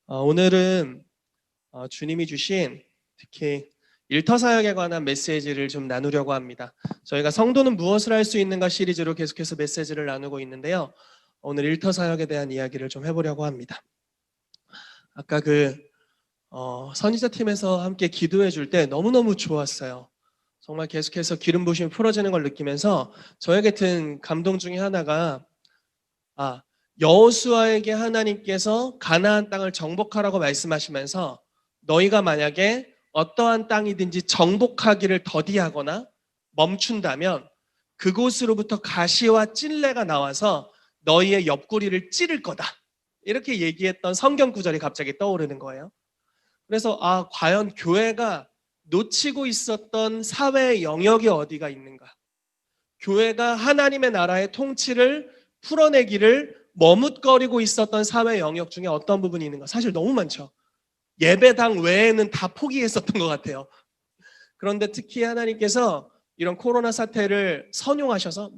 오늘은 주님이 주신 특히 일터사역에 관한 메시지를 좀 나누려고 합니다. 저희가 성도는 무엇을 할 수 있는가 시리즈로 계속해서 메시지를 나누고 있는데요. 오늘 일터사역에 대한 이야기를 좀 해보려고 합니다. 아까 선지자 팀에서 함께 기도해 줄 때 너무너무 좋았어요. 정말 계속해서 기름 부심이 풀어지는 걸 느끼면서 저에게 든 감동 중에 하나가 여호수아에게 하나님께서 가나안 땅을 정복하라고 말씀하시면서 너희가 만약에 어떠한 땅이든지 정복하기를 더디하거나 멈춘다면 그곳으로부터 가시와 찔레가 나와서 너희의 옆구리를 찌를 거다. 이렇게 얘기했던 성경 구절이 갑자기 떠오르는 거예요. 그래서 과연 교회가 놓치고 있었던 사회의 영역이 어디가 있는가? 교회가 하나님의 나라의 통치를 풀어내기를 머뭇거리고 있었던 사회 영역 중에 어떤 부분이 있는가? 사실 너무 많죠. 예배당 외에는 다 포기했었던 것 같아요. 그런데 특히 하나님께서 이런 코로나 사태를 선용하셔서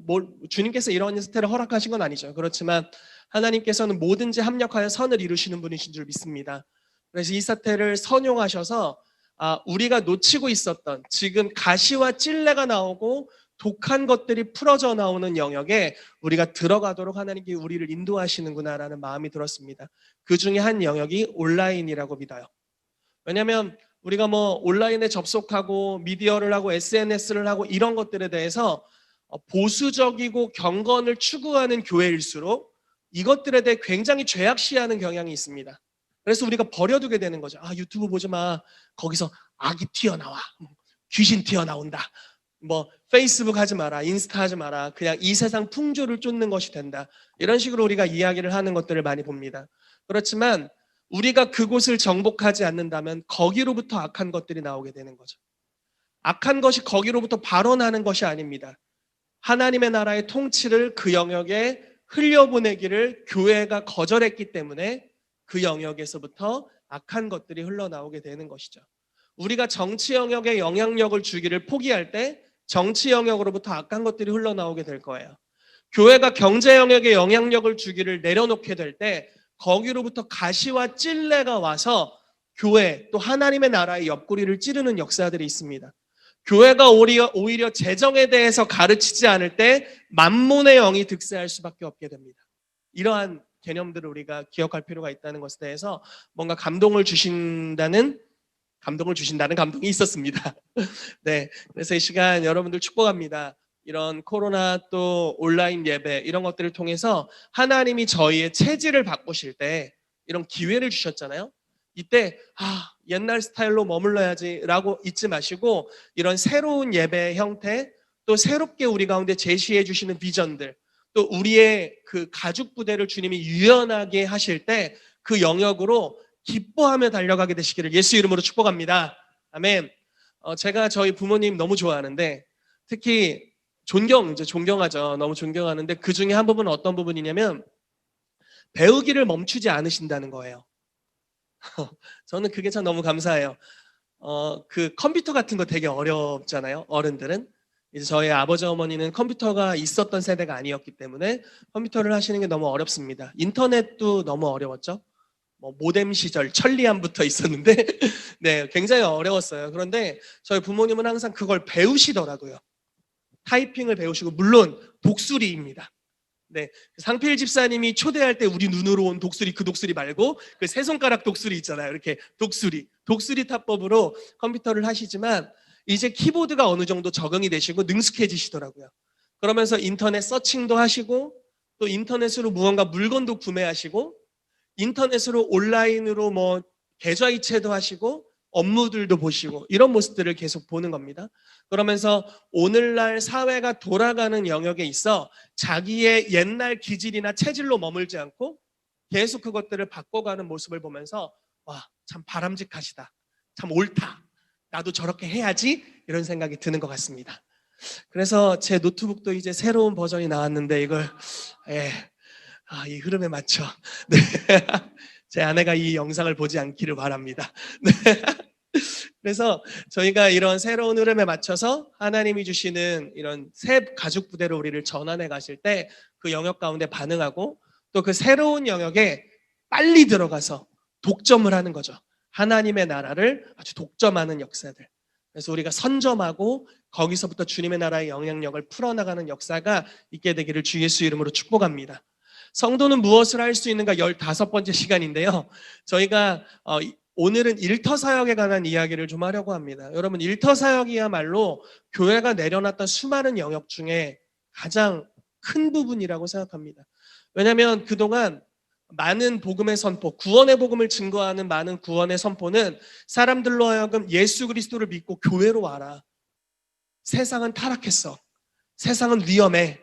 주님께서 이런 사태를 허락하신 건 아니죠. 그렇지만 하나님께서는 뭐든지 합력하여 선을 이루시는 분이신 줄 믿습니다. 그래서 이 사태를 선용하셔서 우리가 놓치고 있었던 지금 가시와 찔레가 나오고 독한 것들이 풀어져 나오는 영역에 우리가 들어가도록 하나님께 우리를 인도하시는구나라는 마음이 들었습니다. 그 중에 한 영역이 온라인이라고 믿어요. 왜냐하면 우리가 온라인에 접속하고 미디어를 하고 SNS를 하고 이런 것들에 대해서 보수적이고 경건을 추구하는 교회일수록 이것들에 대해 굉장히 죄악시하는 경향이 있습니다. 그래서 우리가 버려두게 되는 거죠. 유튜브 보지 마. 거기서 악이 튀어나와. 귀신 튀어나온다. 페이스북 하지 마라, 인스타 하지 마라, 그냥 이 세상 풍조를 쫓는 것이 된다. 이런 식으로 우리가 이야기를 하는 것들을 많이 봅니다. 그렇지만 우리가 그곳을 정복하지 않는다면 거기로부터 악한 것들이 나오게 되는 거죠. 악한 것이 거기로부터 발원하는 것이 아닙니다. 하나님의 나라의 통치를 그 영역에 흘려보내기를 교회가 거절했기 때문에 그 영역에서부터 악한 것들이 흘러나오게 되는 것이죠. 우리가 정치 영역에 영향력을 주기를 포기할 때 정치 영역으로부터 악한 것들이 흘러나오게 될 거예요. 교회가 경제 영역에 영향력을 주기를 내려놓게 될 때 거기로부터 가시와 찔레가 와서 교회 또 하나님의 나라의 옆구리를 찌르는 역사들이 있습니다. 교회가 오히려 재정에 대해서 가르치지 않을 때 만몬의 영이 득세할 수밖에 없게 됩니다. 이러한 개념들을 우리가 기억할 필요가 있다는 것에 대해서 뭔가 감동을 주신다는 감동이 있었습니다. 네, 그래서 이 시간 여러분들 축복합니다. 이런 코로나 또 온라인 예배 이런 것들을 통해서 하나님이 저희의 체질을 바꾸실 때 이런 기회를 주셨잖아요. 이때 옛날 스타일로 머물러야지 라고 잊지 마시고 이런 새로운 예배 형태 또 새롭게 우리 가운데 제시해 주시는 비전들 또 우리의 그 가죽 부대를 주님이 유연하게 하실 때 그 영역으로 기뻐하며 달려가게 되시기를 예수 이름으로 축복합니다. 아멘. 제가 저희 부모님 너무 좋아하는데 특히 존경하죠. 너무 존경하는데 그 중에 한 부분은 어떤 부분이냐면 배우기를 멈추지 않으신다는 거예요. 저는 그게 참 너무 감사해요. 그 컴퓨터 같은 거 되게 어렵잖아요. 어른들은. 이제 저희 아버지 어머니는 컴퓨터가 있었던 세대가 아니었기 때문에 컴퓨터를 하시는 게 너무 어렵습니다. 인터넷도 너무 어려웠죠. 모뎀 시절 천리안부터 있었는데 네, 굉장히 어려웠어요. 그런데 저희 부모님은 항상 그걸 배우시더라고요. 타이핑을 배우시고 물론 독수리입니다. 네, 상필 집사님이 초대할 때 우리 눈으로 온 독수리 그 독수리 말고 그 세 손가락 독수리 있잖아요. 이렇게 독수리 타법으로 컴퓨터를 하시지만 이제 키보드가 어느 정도 적응이 되시고 능숙해지시더라고요. 그러면서 인터넷 서칭도 하시고 또 인터넷으로 무언가 물건도 구매하시고 인터넷으로 온라인으로 계좌이체도 하시고 업무들도 보시고 이런 모습들을 계속 보는 겁니다. 그러면서 오늘날 사회가 돌아가는 영역에 있어 자기의 옛날 기질이나 체질로 머물지 않고 계속 그것들을 바꿔가는 모습을 보면서 참 바람직하시다. 참 옳다. 나도 저렇게 해야지 이런 생각이 드는 것 같습니다. 그래서 제 노트북도 이제 새로운 버전이 나왔는데 이걸 이 흐름에 맞춰 네. 제 아내가 이 영상을 보지 않기를 바랍니다. 네. 그래서 저희가 이런 새로운 흐름에 맞춰서 하나님이 주시는 이런 새 가죽 부대로 우리를 전환해 가실 때 그 영역 가운데 반응하고 또 그 새로운 영역에 빨리 들어가서 독점을 하는 거죠. 하나님의 나라를 아주 독점하는 역사들. 그래서 우리가 선점하고 거기서부터 주님의 나라의 영향력을 풀어나가는 역사가 있게 되기를 주 예수 이름으로 축복합니다. 성도는 무엇을 할 수 있는가 15번째 시간인데요. 저희가 오늘은 일터사역에 관한 이야기를 좀 하려고 합니다. 여러분, 일터사역이야말로 교회가 내려놨던 수많은 영역 중에 가장 큰 부분이라고 생각합니다. 왜냐하면 그동안 많은 복음의 선포, 구원의 복음을 증거하는 많은 구원의 선포는 사람들로 하여금 예수 그리스도를 믿고 교회로 와라. 세상은 타락했어. 세상은 위험해.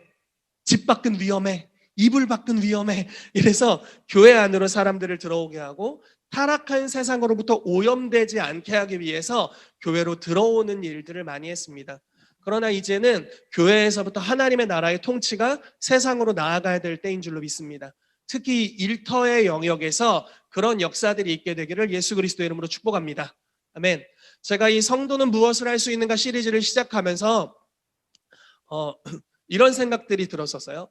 집 밖은 위험해. 이불 밖은 위험해. 이래서 교회 안으로 사람들을 들어오게 하고 타락한 세상으로부터 오염되지 않게 하기 위해서 교회로 들어오는 일들을 많이 했습니다. 그러나 이제는 교회에서부터 하나님의 나라의 통치가 세상으로 나아가야 될 때인 줄로 믿습니다. 특히 일터의 영역에서 그런 역사들이 있게 되기를 예수 그리스도의 이름으로 축복합니다. 아멘. 제가 이 성도는 무엇을 할 수 있는가 시리즈를 시작하면서 이런 생각들이 들었었어요.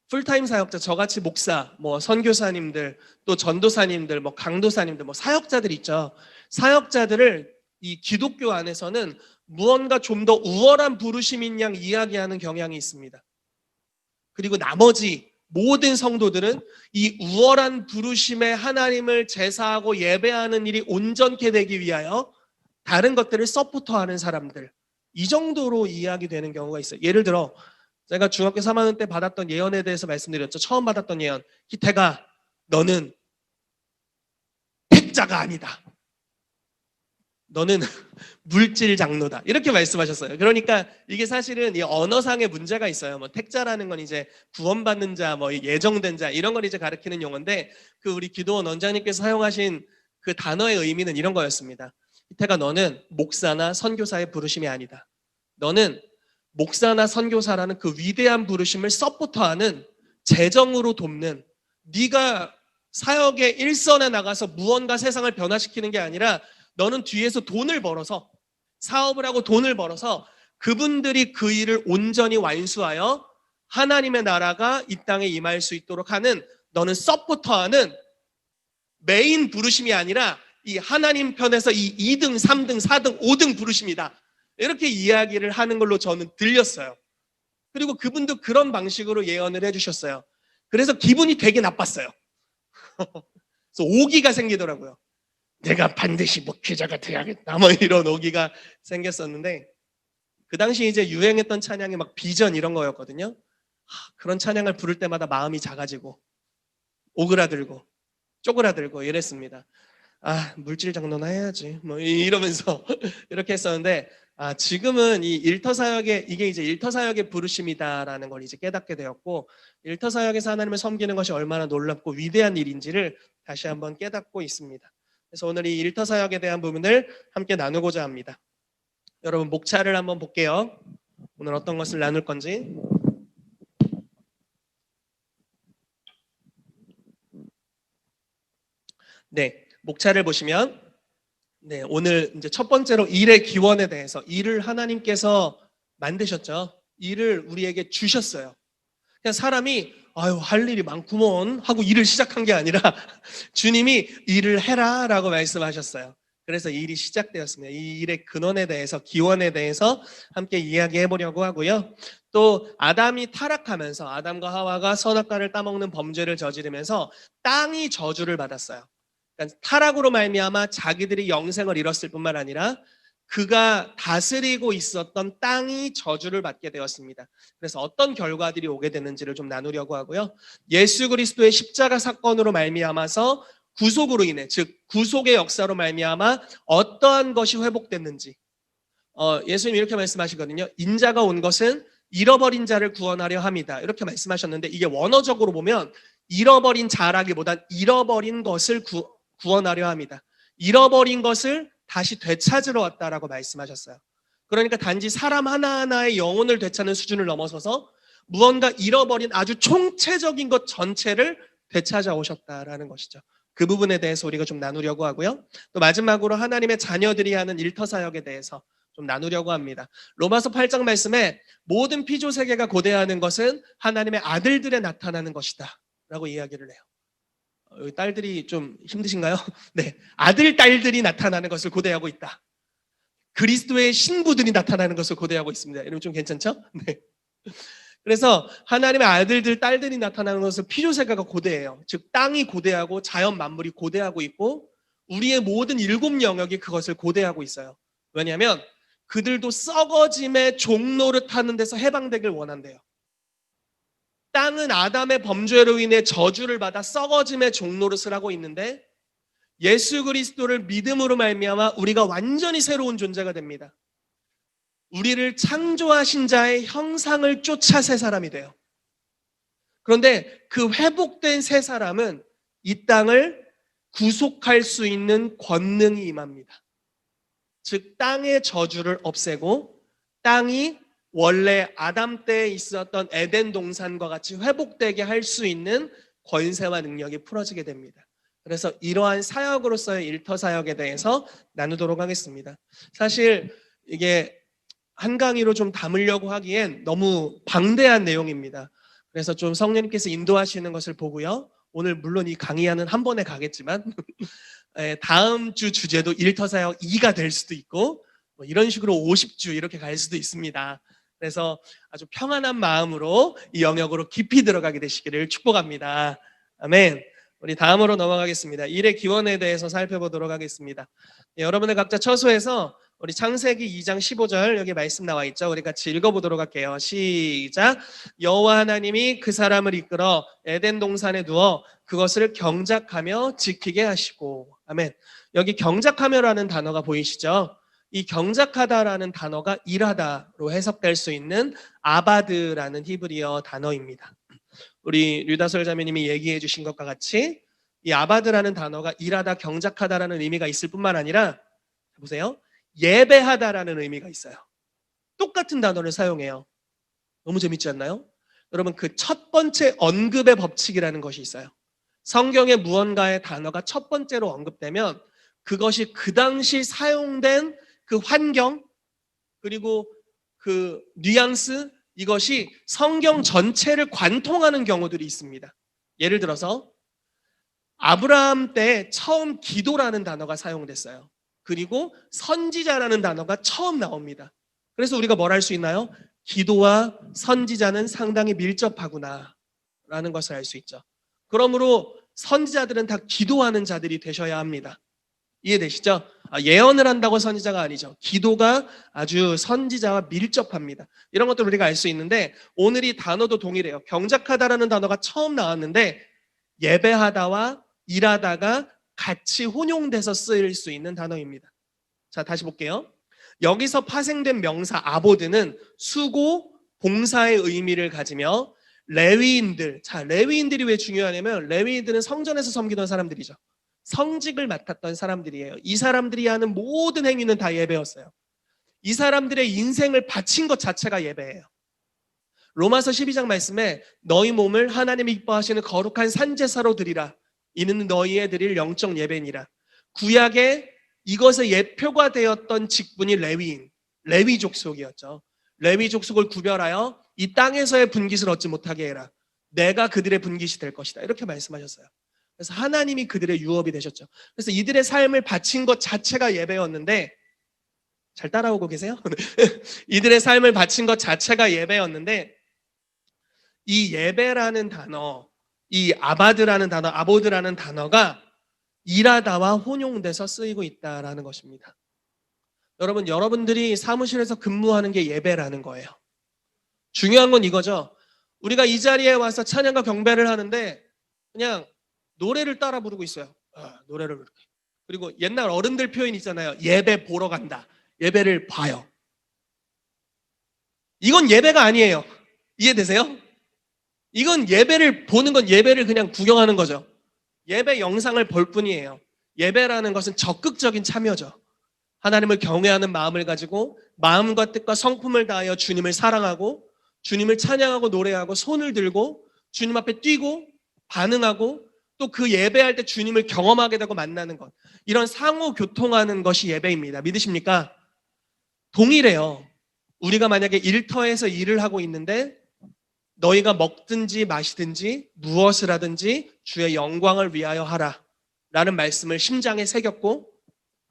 풀타임 사역자, 저같이 목사, 선교사님들, 또 전도사님들, 강도사님들, 사역자들 있죠. 사역자들을 이 기독교 안에서는 무언가 좀 더 우월한 부르심인 양 이야기하는 경향이 있습니다. 그리고 나머지 모든 성도들은 이 우월한 부르심에 하나님을 제사하고 예배하는 일이 온전케 되기 위하여 다른 것들을 서포터하는 사람들, 이 정도로 이야기되는 경우가 있어요. 예를 들어 제가 중학교 3학년 때 받았던 예언에 대해서 말씀드렸죠. 처음 받았던 예언. 기태가 너는 택자가 아니다. 너는 물질 장로다. 이렇게 말씀하셨어요. 그러니까 이게 사실은 이 언어상의 문제가 있어요. 택자라는 건 이제 구원받는 자, 예정된 자 이런 걸 이제 가리키는 용어인데 그 우리 기도원 원장님께서 사용하신 그 단어의 의미는 이런 거였습니다. 기태가 너는 목사나 선교사의 부르심이 아니다. 너는 목사나 선교사라는 그 위대한 부르심을 서포터하는 재정으로 돕는 네가 사역의 일선에 나가서 무언가 세상을 변화시키는 게 아니라 너는 뒤에서 돈을 벌어서 사업을 하고 돈을 벌어서 그분들이 그 일을 온전히 완수하여 하나님의 나라가 이 땅에 임할 수 있도록 하는 너는 서포터하는 메인 부르심이 아니라 이 하나님 편에서 이 2등, 3등, 4등, 5등 부르심이다. 이렇게 이야기를 하는 걸로 저는 들렸어요. 그리고 그분도 그런 방식으로 예언을 해주셨어요. 그래서 기분이 되게 나빴어요. 그래서 오기가 생기더라고요. 내가 반드시 목회자가 돼야겠다. 이런 오기가 생겼었는데 그 당시 이제 유행했던 찬양이 막 비전 이런 거였거든요. 그런 찬양을 부를 때마다 마음이 작아지고 오그라들고 쪼그라들고 이랬습니다. 물질 장로나 해야지. 이러면서 이렇게 했었는데 지금은 이 일터사역의 이게 이제 일터사역의 부르심이다라는 걸 이제 깨닫게 되었고 일터사역에서 하나님을 섬기는 것이 얼마나 놀랍고 위대한 일인지를 다시 한번 깨닫고 있습니다. 그래서 오늘 이 일터사역에 대한 부분을 함께 나누고자 합니다. 여러분 목차를 한번 볼게요. 오늘 어떤 것을 나눌 건지. 네, 목차를 보시면 오늘 이제 첫 번째로 일의 기원에 대해서 일을 하나님께서 만드셨죠. 일을 우리에게 주셨어요. 그냥 사람이 할 일이 많구먼 하고 일을 시작한 게 아니라 주님이 일을 해라 라고 말씀하셨어요. 그래서 일이 시작되었습니다. 이 일의 근원에 대해서 기원에 대해서 함께 이야기해 보려고 하고요. 또 아담이 타락하면서 아담과 하와가 선악과를 따먹는 범죄를 저지르면서 땅이 저주를 받았어요. 그러니까 타락으로 말미암아 자기들이 영생을 잃었을 뿐만 아니라 그가 다스리고 있었던 땅이 저주를 받게 되었습니다. 그래서 어떤 결과들이 오게 되는지를 좀 나누려고 하고요. 예수 그리스도의 십자가 사건으로 말미암아서 구속으로 인해, 즉 구속의 역사로 말미암아 어떠한 것이 회복됐는지 예수님 이렇게 말씀하시거든요. 인자가 온 것은 잃어버린 자를 구원하려 함이다. 이렇게 말씀하셨는데 이게 원어적으로 보면 잃어버린 자라기보단 잃어버린 것을 구원하려 합니다. 잃어버린 것을 다시 되찾으러 왔다라고 말씀하셨어요. 그러니까 단지 사람 하나하나의 영혼을 되찾는 수준을 넘어서서 무언가 잃어버린 아주 총체적인 것 전체를 되찾아 오셨다라는 것이죠. 그 부분에 대해서 우리가 좀 나누려고 하고요. 또 마지막으로 하나님의 자녀들이 하는 일터사역에 대해서 좀 나누려고 합니다. 로마서 8장 말씀에 모든 피조 세계가 고대하는 것은 하나님의 아들들에 나타나는 것이다 라고 이야기를 해요. 여기 딸들이 좀 힘드신가요? 네, 아들, 딸들이 나타나는 것을 고대하고 있다. 그리스도의 신부들이 나타나는 것을 고대하고 있습니다. 여러분 좀 괜찮죠? 네. 그래서 하나님의 아들들, 딸들이 나타나는 것을 피조세계가 고대해요. 즉 땅이 고대하고 자연 만물이 고대하고 있고 우리의 모든 일곱 영역이 그것을 고대하고 있어요. 왜냐하면 그들도 썩어짐의 종로를 타는 데서 해방되길 원한대요. 땅은 아담의 범죄로 인해 저주를 받아 썩어짐의 종노릇을 하고 있는데 예수 그리스도를 믿음으로 말미암아 우리가 완전히 새로운 존재가 됩니다. 우리를 창조하신 자의 형상을 쫓아 새 사람이 돼요. 그런데 그 회복된 새 사람은 이 땅을 구속할 수 있는 권능이 임합니다. 즉 땅의 저주를 없애고 땅이 원래 아담 때에 있었던 에덴 동산과 같이 회복되게 할 수 있는 권세와 능력이 풀어지게 됩니다. 그래서 이러한 사역으로서의 일터 사역에 대해서 나누도록 하겠습니다. 사실 이게 한 강의로 좀 담으려고 하기엔 너무 방대한 내용입니다. 그래서 좀 성령님께서 인도하시는 것을 보고요. 오늘 물론 이 강의하는 한 번에 가겠지만 다음 주 주제도 일터 사역 2가 될 수도 있고 뭐 이런 식으로 50주 이렇게 갈 수도 있습니다. 그래서 아주 평안한 마음으로 이 영역으로 깊이 들어가게 되시기를 축복합니다. 아멘. 우리 다음으로 넘어가겠습니다. 일의 기원에 대해서 살펴보도록 하겠습니다. 여러분들 각자 처소에서 우리 창세기 2장 15절 여기 말씀 나와 있죠. 우리 같이 읽어보도록 할게요. 시작. 여호와 하나님이 그 사람을 이끌어 에덴 동산에 두어 그것을 경작하며 지키게 하시고. 아멘. 여기 경작하며라는 단어가 보이시죠? 이 경작하다라는 단어가 일하다로 해석될 수 있는 아바드라는 히브리어 단어입니다. 우리 류다솔 자매님이 얘기해 주신 것과 같이 이 아바드라는 단어가 일하다, 경작하다라는 의미가 있을 뿐만 아니라 보세요. 예배하다라는 의미가 있어요. 똑같은 단어를 사용해요. 너무 재밌지 않나요? 여러분 그 첫 번째 언급의 법칙이라는 것이 있어요. 성경에 무언가의 단어가 첫 번째로 언급되면 그것이 그 당시 사용된 그 환경 그리고 그 뉘앙스 이것이 성경 전체를 관통하는 경우들이 있습니다. 예를 들어서 아브라함 때 처음 기도라는 단어가 사용됐어요. 그리고 선지자라는 단어가 처음 나옵니다. 그래서 우리가 뭘 할 수 있나요? 기도와 선지자는 상당히 밀접하구나 라는 것을 알 수 있죠. 그러므로 선지자들은 다 기도하는 자들이 되셔야 합니다. 이해되시죠? 예언을 한다고 선지자가 아니죠. 기도가 아주 선지자와 밀접합니다. 이런 것들을 우리가 알 수 있는데 오늘 이 단어도 동일해요. 경작하다라는 단어가 처음 나왔는데 예배하다와 일하다가 같이 혼용돼서 쓰일 수 있는 단어입니다. 자, 다시 볼게요. 여기서 파생된 명사 아보드는 수고, 봉사의 의미를 가지며 레위인들, 자, 레위인들이 왜 중요하냐면 레위인들은 성전에서 섬기던 사람들이죠. 성직을 맡았던 사람들이에요. 이 사람들이 하는 모든 행위는 다 예배였어요. 이 사람들의 인생을 바친 것 자체가 예배예요. 로마서 12장 말씀에 너희 몸을 하나님이 기뻐하시는 거룩한 산제사로 드리라. 이는 너희의 드릴 영적 예배니라. 구약에 이것의 예표가 되었던 직분이 레위인, 레위 족속이었죠. 레위 족속을 구별하여 이 땅에서의 분깃을 얻지 못하게 해라. 내가 그들의 분깃이 될 것이다. 이렇게 말씀하셨어요. 그래서 하나님이 그들의 유업이 되셨죠. 그래서 이들의 삶을 바친 것 자체가 예배였는데 잘 따라오고 계세요? 이들의 삶을 바친 것 자체가 예배였는데 이 예배라는 단어, 이 아바드라는 단어, 아보드라는 단어가 일하다와 혼용돼서 쓰이고 있다라는 것입니다. 여러분, 여러분들이 사무실에서 근무하는 게 예배라는 거예요. 중요한 건 이거죠. 우리가 이 자리에 와서 찬양과 경배를 하는데 그냥 노래를 따라 부르고 있어요. 노래를 그렇게. 그리고 옛날 어른들 표현 있잖아요. 예배 보러 간다. 예배를 봐요. 이건 예배가 아니에요. 이해되세요? 이건 예배를 보는 건 예배를 그냥 구경하는 거죠. 예배 영상을 볼 뿐이에요. 예배라는 것은 적극적인 참여죠. 하나님을 경외하는 마음을 가지고 마음과 뜻과 성품을 다하여 주님을 사랑하고 주님을 찬양하고 노래하고 손을 들고 주님 앞에 뛰고 반응하고 또 그 예배할 때 주님을 경험하게 되고 만나는 것. 이런 상호 교통하는 것이 예배입니다. 믿으십니까? 동일해요. 우리가 만약에 일터에서 일을 하고 있는데 너희가 먹든지 마시든지 무엇을 하든지 주의 영광을 위하여 하라 라는 말씀을 심장에 새겼고,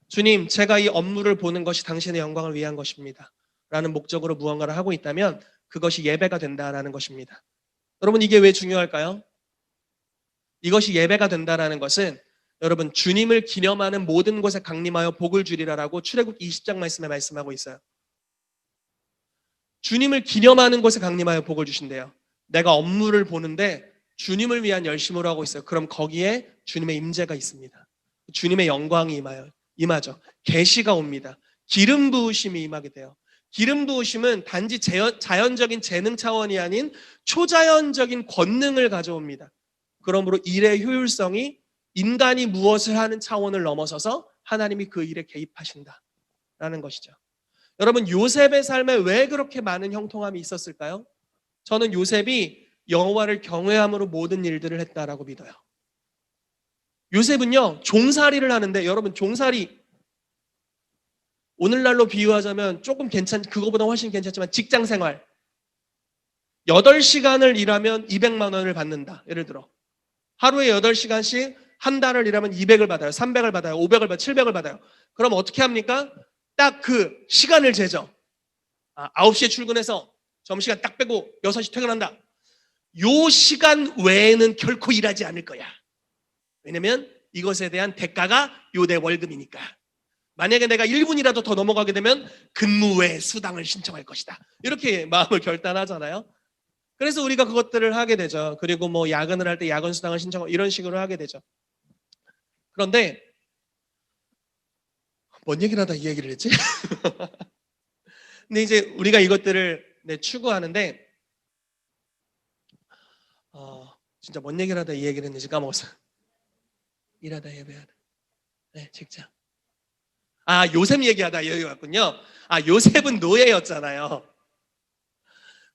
주님, 제가 이 업무를 보는 것이 당신의 영광을 위한 것입니다 라는 목적으로 무언가를 하고 있다면 그것이 예배가 된다라는 것입니다. 여러분, 이게 왜 중요할까요? 이것이 예배가 된다라는 것은 여러분, 주님을 기념하는 모든 곳에 강림하여 복을 주리라라고 출애굽기 20장 말씀에 말씀하고 있어요. 주님을 기념하는 곳에 강림하여 복을 주신대요. 내가 업무를 보는데 주님을 위한 열심으로 하고 있어요. 그럼 거기에 주님의 임재가 있습니다. 주님의 영광이 임하죠. 계시가 옵니다. 기름 부으심이 임하게 돼요. 기름 부으심은 단지 자연적인 재능 차원이 아닌 초자연적인 권능을 가져옵니다. 그러므로 일의 효율성이 인간이 무엇을 하는 차원을 넘어서서 하나님이 그 일에 개입하신다라는 것이죠. 여러분, 요셉의 삶에 왜 그렇게 많은 형통함이 있었을까요? 저는 요셉이 여호와를 경외함으로 모든 일들을 했다라고 믿어요. 요셉은요, 종살이를 하는데, 여러분, 종살이 오늘날로 비유하자면 조금 그거보다 훨씬 괜찮지만 직장 생활 8시간을 일하면 200만 원을 받는다. 예를 들어 하루에 8시간씩 한 달을 일하면 200을 받아요. 300을 받아요. 500을 받아요. 700을 받아요. 그럼 어떻게 합니까? 딱 그 시간을 재죠. 9시에 출근해서 점심시간 딱 빼고 6시 퇴근한다. 요 시간 외에는 결코 일하지 않을 거야. 왜냐면 이것에 대한 대가가 요 내 월급이니까. 만약에 내가 1분이라도 더 넘어가게 되면 근무 외 수당을 신청할 것이다. 이렇게 마음을 결단하잖아요. 그래서 우리가 그것들을 하게 되죠. 그리고 뭐 야근을 할 때 야근 수당을 신청하고 이런 식으로 하게 되죠. 그런데 뭔 얘기를 하다 이 얘기를 했지? 근데 이제 우리가 이것들을 추구하는데 진짜 뭔 얘기를 하다 이 얘기를 했는지 까먹었어요. 일하다 예배하다. 네, 직장. 요셉 얘기하다 여기 왔군요. 요셉은 노예였잖아요.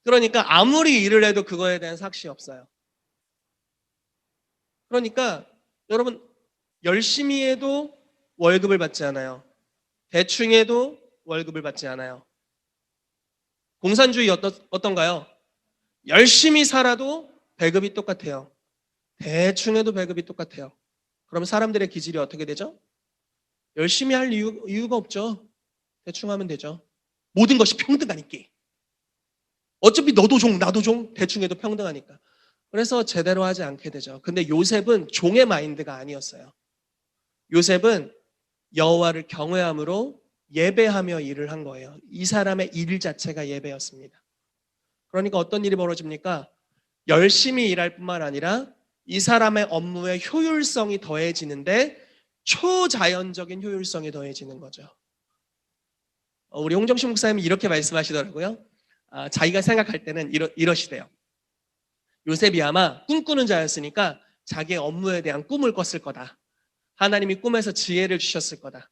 그러니까 아무리 일을 해도 그거에 대한 삭시 없어요. 그러니까 여러분, 열심히 해도 월급을 받지 않아요. 대충 해도 월급을 받지 않아요. 공산주의 어떤가요? 열심히 살아도 배급이 똑같아요. 대충 해도 배급이 똑같아요. 그럼 사람들의 기질이 어떻게 되죠? 열심히 할 이유가 없죠. 대충 하면 되죠. 모든 것이 평등하니까. 어차피 너도 종, 나도 종, 대충 해도 평등하니까. 그래서 제대로 하지 않게 되죠. 근데 요셉은 종의 마인드가 아니었어요. 요셉은 여호와를 경외함으로 예배하며 일을 한 거예요. 이 사람의 일 자체가 예배였습니다. 그러니까 어떤 일이 벌어집니까? 열심히 일할 뿐만 아니라 이 사람의 업무의 효율성이 더해지는데 초자연적인 효율성이 더해지는 거죠. 우리 홍정신 목사님이 이렇게 말씀하시더라고요. 자기가 생각할 때는 이러시대요. 요셉이 아마 꿈꾸는 자였으니까 자기의 업무에 대한 꿈을 꿨을 거다. 하나님이 꿈에서 지혜를 주셨을 거다.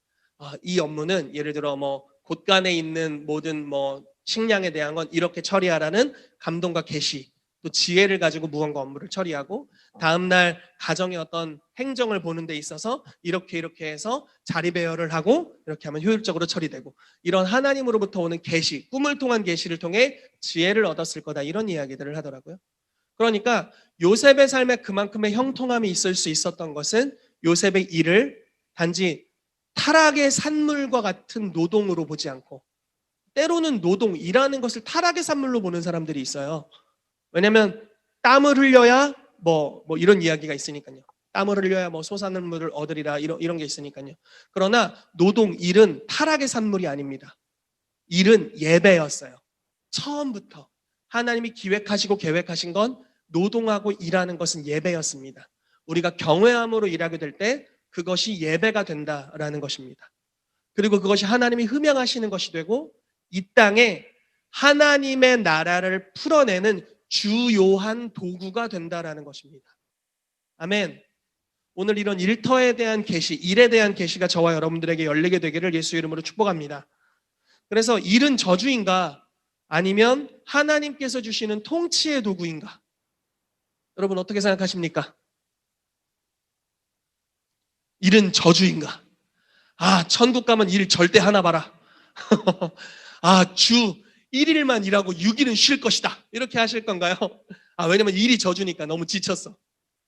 이 업무는 예를 들어 뭐 곳간에 있는 모든 뭐 식량에 대한 건 이렇게 처리하라는 감동과 계시, 또 지혜를 가지고 무언가 업무를 처리하고, 다음날 가정의 어떤 행정을 보는 데 있어서 이렇게 해서 자리 배열을 하고 이렇게 하면 효율적으로 처리되고, 이런 하나님으로부터 오는 계시, 꿈을 통한 계시를 통해 지혜를 얻었을 거다, 이런 이야기들을 하더라고요. 그러니까 요셉의 삶에 그만큼의 형통함이 있을 수 있었던 것은 요셉의 일을 단지 타락의 산물과 같은 노동으로 보지 않고, 때로는 노동, 일하는 것을 타락의 산물로 보는 사람들이 있어요. 왜냐하면 땀을 흘려야 뭐 이런 이야기가 있으니까요. 땀을 흘려야 뭐 솟아난물을 얻으리라, 이런 게 있으니까요. 그러나 노동, 일은 타락의 산물이 아닙니다. 일은 예배였어요. 처음부터 하나님이 기획하시고 계획하신 건 노동하고 일하는 것은 예배였습니다. 우리가 경외함으로 일하게 될 때 그것이 예배가 된다라는 것입니다. 그리고 그것이 하나님이 흠양하시는 것이 되고 이 땅에 하나님의 나라를 풀어내는 주요한 도구가 된다라는 것입니다. 아멘. 오늘 이런 일터에 대한 계시, 일에 대한 계시가 저와 여러분들에게 열리게 되기를 예수 이름으로 축복합니다. 그래서 일은 저주인가 아니면 하나님께서 주시는 통치의 도구인가? 여러분 어떻게 생각하십니까? 일은 저주인가? 천국 가면 일 절대 하나 봐라. 1일만 일하고 6일은 쉴 것이다. 이렇게 하실 건가요? 왜냐면 일이 저주니까 너무 지쳤어.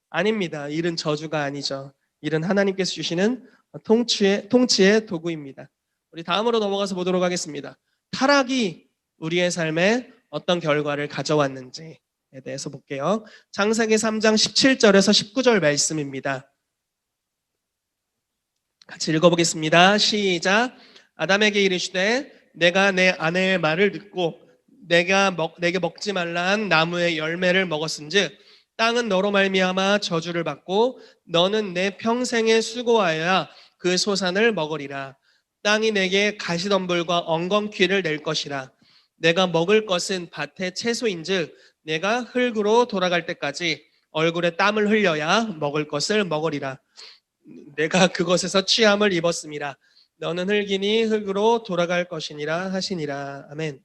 아닙니다. 일은 저주가 아니죠. 일은 하나님께서 주시는 통치의 도구입니다. 우리 다음으로 넘어가서 보도록 하겠습니다. 타락이 우리의 삶에 어떤 결과를 가져왔는지에 대해서 볼게요. 창세기 3장 17절에서 19절 말씀입니다. 같이 읽어보겠습니다. 시작. 아담에게 이르시되 내가 내 아내의 말을 듣고 내게 먹지 말란 나무의 열매를 먹었은즉 땅은 너로 말미암아 저주를 받고 너는 내 평생에 수고하여야 그 소산을 먹으리라. 땅이 내게 가시덤불과 엉겅퀴를 낼 것이라. 내가 먹을 것은 밭의 채소인즉 내가 흙으로 돌아갈 때까지 얼굴에 땀을 흘려야 먹을 것을 먹으리라. 내가 그것에서 취함을 입었음이라. 너는 흙이니 흙으로 돌아갈 것이니라 하시니라. 아멘.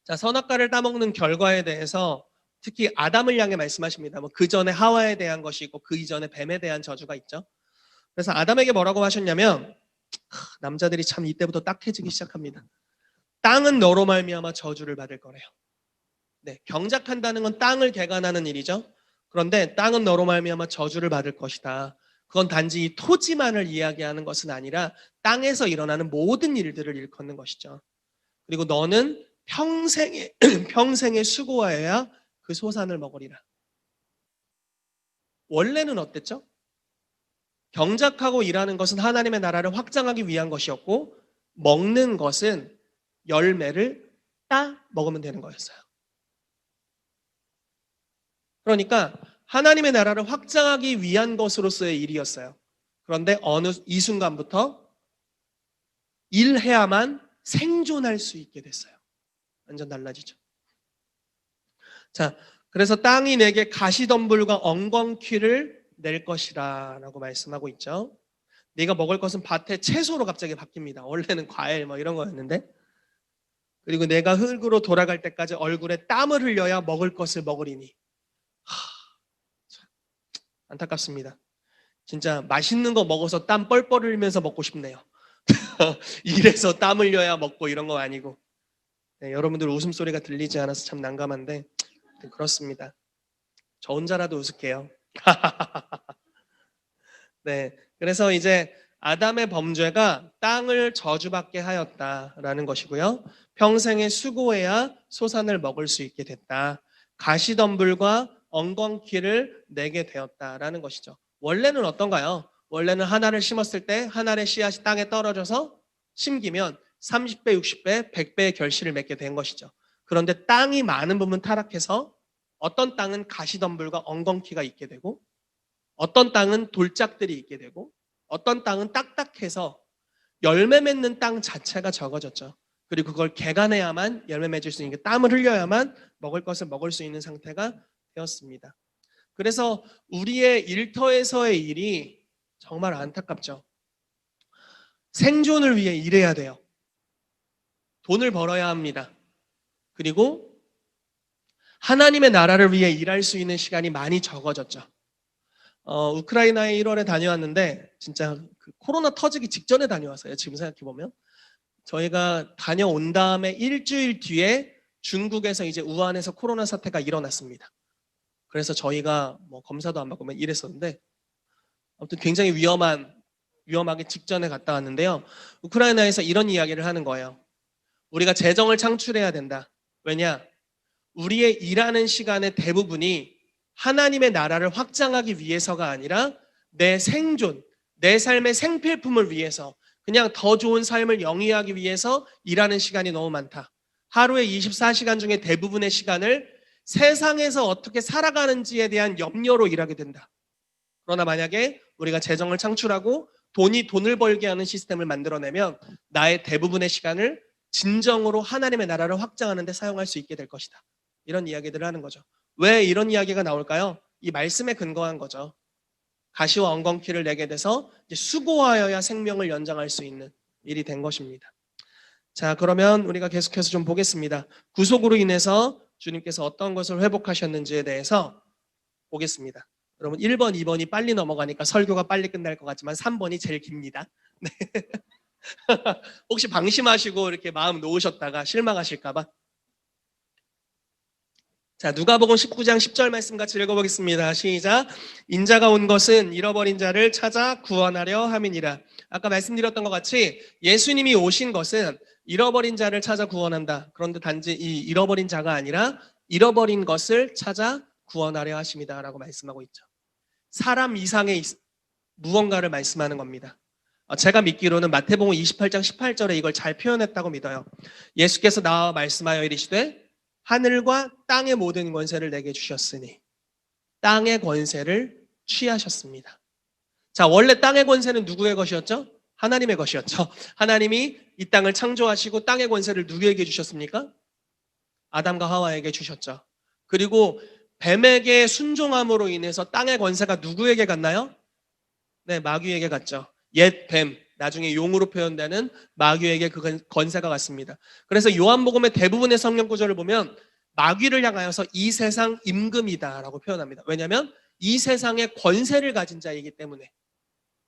자, 선악과를 따먹는 결과에 대해서 특히 아담을 향해 말씀하십니다. 그 전에 하와에 대한 것이 있고 그 이전에 뱀에 대한 저주가 있죠. 그래서 아담에게 뭐라고 하셨냐면 남자들이 참 이때부터 딱해지기 시작합니다. 땅은 너로 말미암아 저주를 받을 거래요. 네, 경작한다는 건 땅을 개간하는 일이죠. 그런데 땅은 너로 말미암아 저주를 받을 것이다. 그건 단지 이 토지만을 이야기하는 것은 아니라 땅에서 일어나는 모든 일들을 일컫는 것이죠. 그리고 너는 평생에 수고하여야 그 소산을 먹으리라. 원래는 어땠죠? 경작하고 일하는 것은 하나님의 나라를 확장하기 위한 것이었고 먹는 것은 열매를 따 먹으면 되는 거였어요. 그러니까 하나님의 나라를 확장하기 위한 것으로서의 일이었어요. 그런데 이 순간부터 일해야만 생존할 수 있게 됐어요. 완전 달라지죠. 자, 그래서 땅이 내게 가시덤불과 엉겅퀴를 낼 것이라 라고 말씀하고 있죠. 네가 먹을 것은 밭의 채소로 갑자기 바뀝니다. 원래는 과일 이런 거였는데. 그리고 내가 흙으로 돌아갈 때까지 얼굴에 땀을 흘려야 먹을 것을 먹으리니. 안타깝습니다. 진짜 맛있는 거 먹어서 땀 뻘뻘 흘리면서 먹고 싶네요. 일해서 땀 흘려야 먹고 이런 거 아니고. 네, 여러분들 웃음소리가 들리지 않아서 참 난감한데 그렇습니다. 저 혼자라도 웃을게요. 네, 그래서 이제 아담의 범죄가 땅을 저주받게 하였다라는 것이고요. 평생에 수고해야 소산을 먹을 수 있게 됐다. 가시덤불과 엉겅퀴를 내게 되었다라는 것이죠. 원래는 어떤가요? 원래는 하나를 심었을 때 하나의 씨앗이 땅에 떨어져서 심기면 30배, 60배, 100배의 결실을 맺게 된 것이죠. 그런데 땅이 많은 부분 타락해서 어떤 땅은 가시덤불과 엉겅퀴가 있게 되고 어떤 땅은 돌짝들이 있게 되고 어떤 땅은 딱딱해서 열매 맺는 땅 자체가 적어졌죠. 그리고 그걸 개간해야만 열매 맺을 수 있는, 땀을 흘려야만 먹을 것을 먹을 수 있는 상태가 되었습니다. 그래서 우리의 일터에서의 일이 정말 안타깝죠. 생존을 위해 일해야 돼요. 돈을 벌어야 합니다. 그리고 하나님의 나라를 위해 일할 수 있는 시간이 많이 적어졌죠. 우크라이나에 1월에 다녀왔는데 진짜 그 코로나 터지기 직전에 다녀왔어요. 지금 생각해보면. 저희가 다녀온 다음에 일주일 뒤에 중국에서 이제 우한에서 코로나 사태가 일어났습니다. 그래서 저희가 검사도 안 받고 이랬었는데 아무튼 굉장히 위험하게 직전에 갔다 왔는데요. 우크라이나에서 이런 이야기를 하는 거예요. 우리가 재정을 창출해야 된다. 왜냐? 우리의 일하는 시간의 대부분이 하나님의 나라를 확장하기 위해서가 아니라 내 생존, 내 삶의 생필품을 위해서 그냥 더 좋은 삶을 영위하기 위해서 일하는 시간이 너무 많다. 하루에 24시간 중에 대부분의 시간을 세상에서 어떻게 살아가는지에 대한 염려로 일하게 된다. 그러나 만약에 우리가 재정을 창출하고 돈이 돈을 벌게 하는 시스템을 만들어내면 나의 대부분의 시간을 진정으로 하나님의 나라를 확장하는 데 사용할 수 있게 될 것이다. 이런 이야기들을 하는 거죠. 왜 이런 이야기가 나올까요? 이 말씀에 근거한 거죠. 가시와 엉겅퀴를 내게 돼서 이제 수고하여야 생명을 연장할 수 있는 일이 된 것입니다. 자, 그러면 우리가 계속해서 좀 보겠습니다. 구속으로 인해서 주님께서 어떤 것을 회복하셨는지에 대해서 보겠습니다. 여러분 1번, 2번이 빨리 넘어가니까 설교가 빨리 끝날 것 같지만 3번이 제일 깁니다. 네. 혹시 방심하시고 이렇게 마음 놓으셨다가 실망하실까봐. 자, 누가복음 19장 10절 말씀 같이 읽어보겠습니다. 시작. 인자가 온 것은 잃어버린 자를 찾아 구원하려 함이니라. 아까 말씀드렸던 것 같이 예수님이 오신 것은 잃어버린 자를 찾아 구원한다. 그런데 단지 이 잃어버린 자가 아니라 잃어버린 것을 찾아 구원하려 하십니다. 라고 말씀하고 있죠. 사람 이상의 무언가를 말씀하는 겁니다. 제가 믿기로는 마태복음 28장 18절에 이걸 잘 표현했다고 믿어요. 예수께서 나와 말씀하여 이르시되 하늘과 땅의 모든 권세를 내게 주셨으니 땅의 권세를 취하셨습니다. 자, 원래 땅의 권세는 누구의 것이었죠? 하나님의 것이었죠. 하나님이 이 땅을 창조하시고 땅의 권세를 누구에게 주셨습니까? 아담과 하와에게 주셨죠. 그리고 뱀에게 순종함으로 인해서 땅의 권세가 누구에게 갔나요? 네, 마귀에게 갔죠. 옛 뱀, 나중에 용으로 표현되는 마귀에게 그 권세가 갔습니다. 그래서 요한복음의 대부분의 성경 구절을 보면 마귀를 향하여서 이 세상 임금이다라고 표현합니다. 왜냐하면 이 세상의 권세를 가진 자이기 때문에.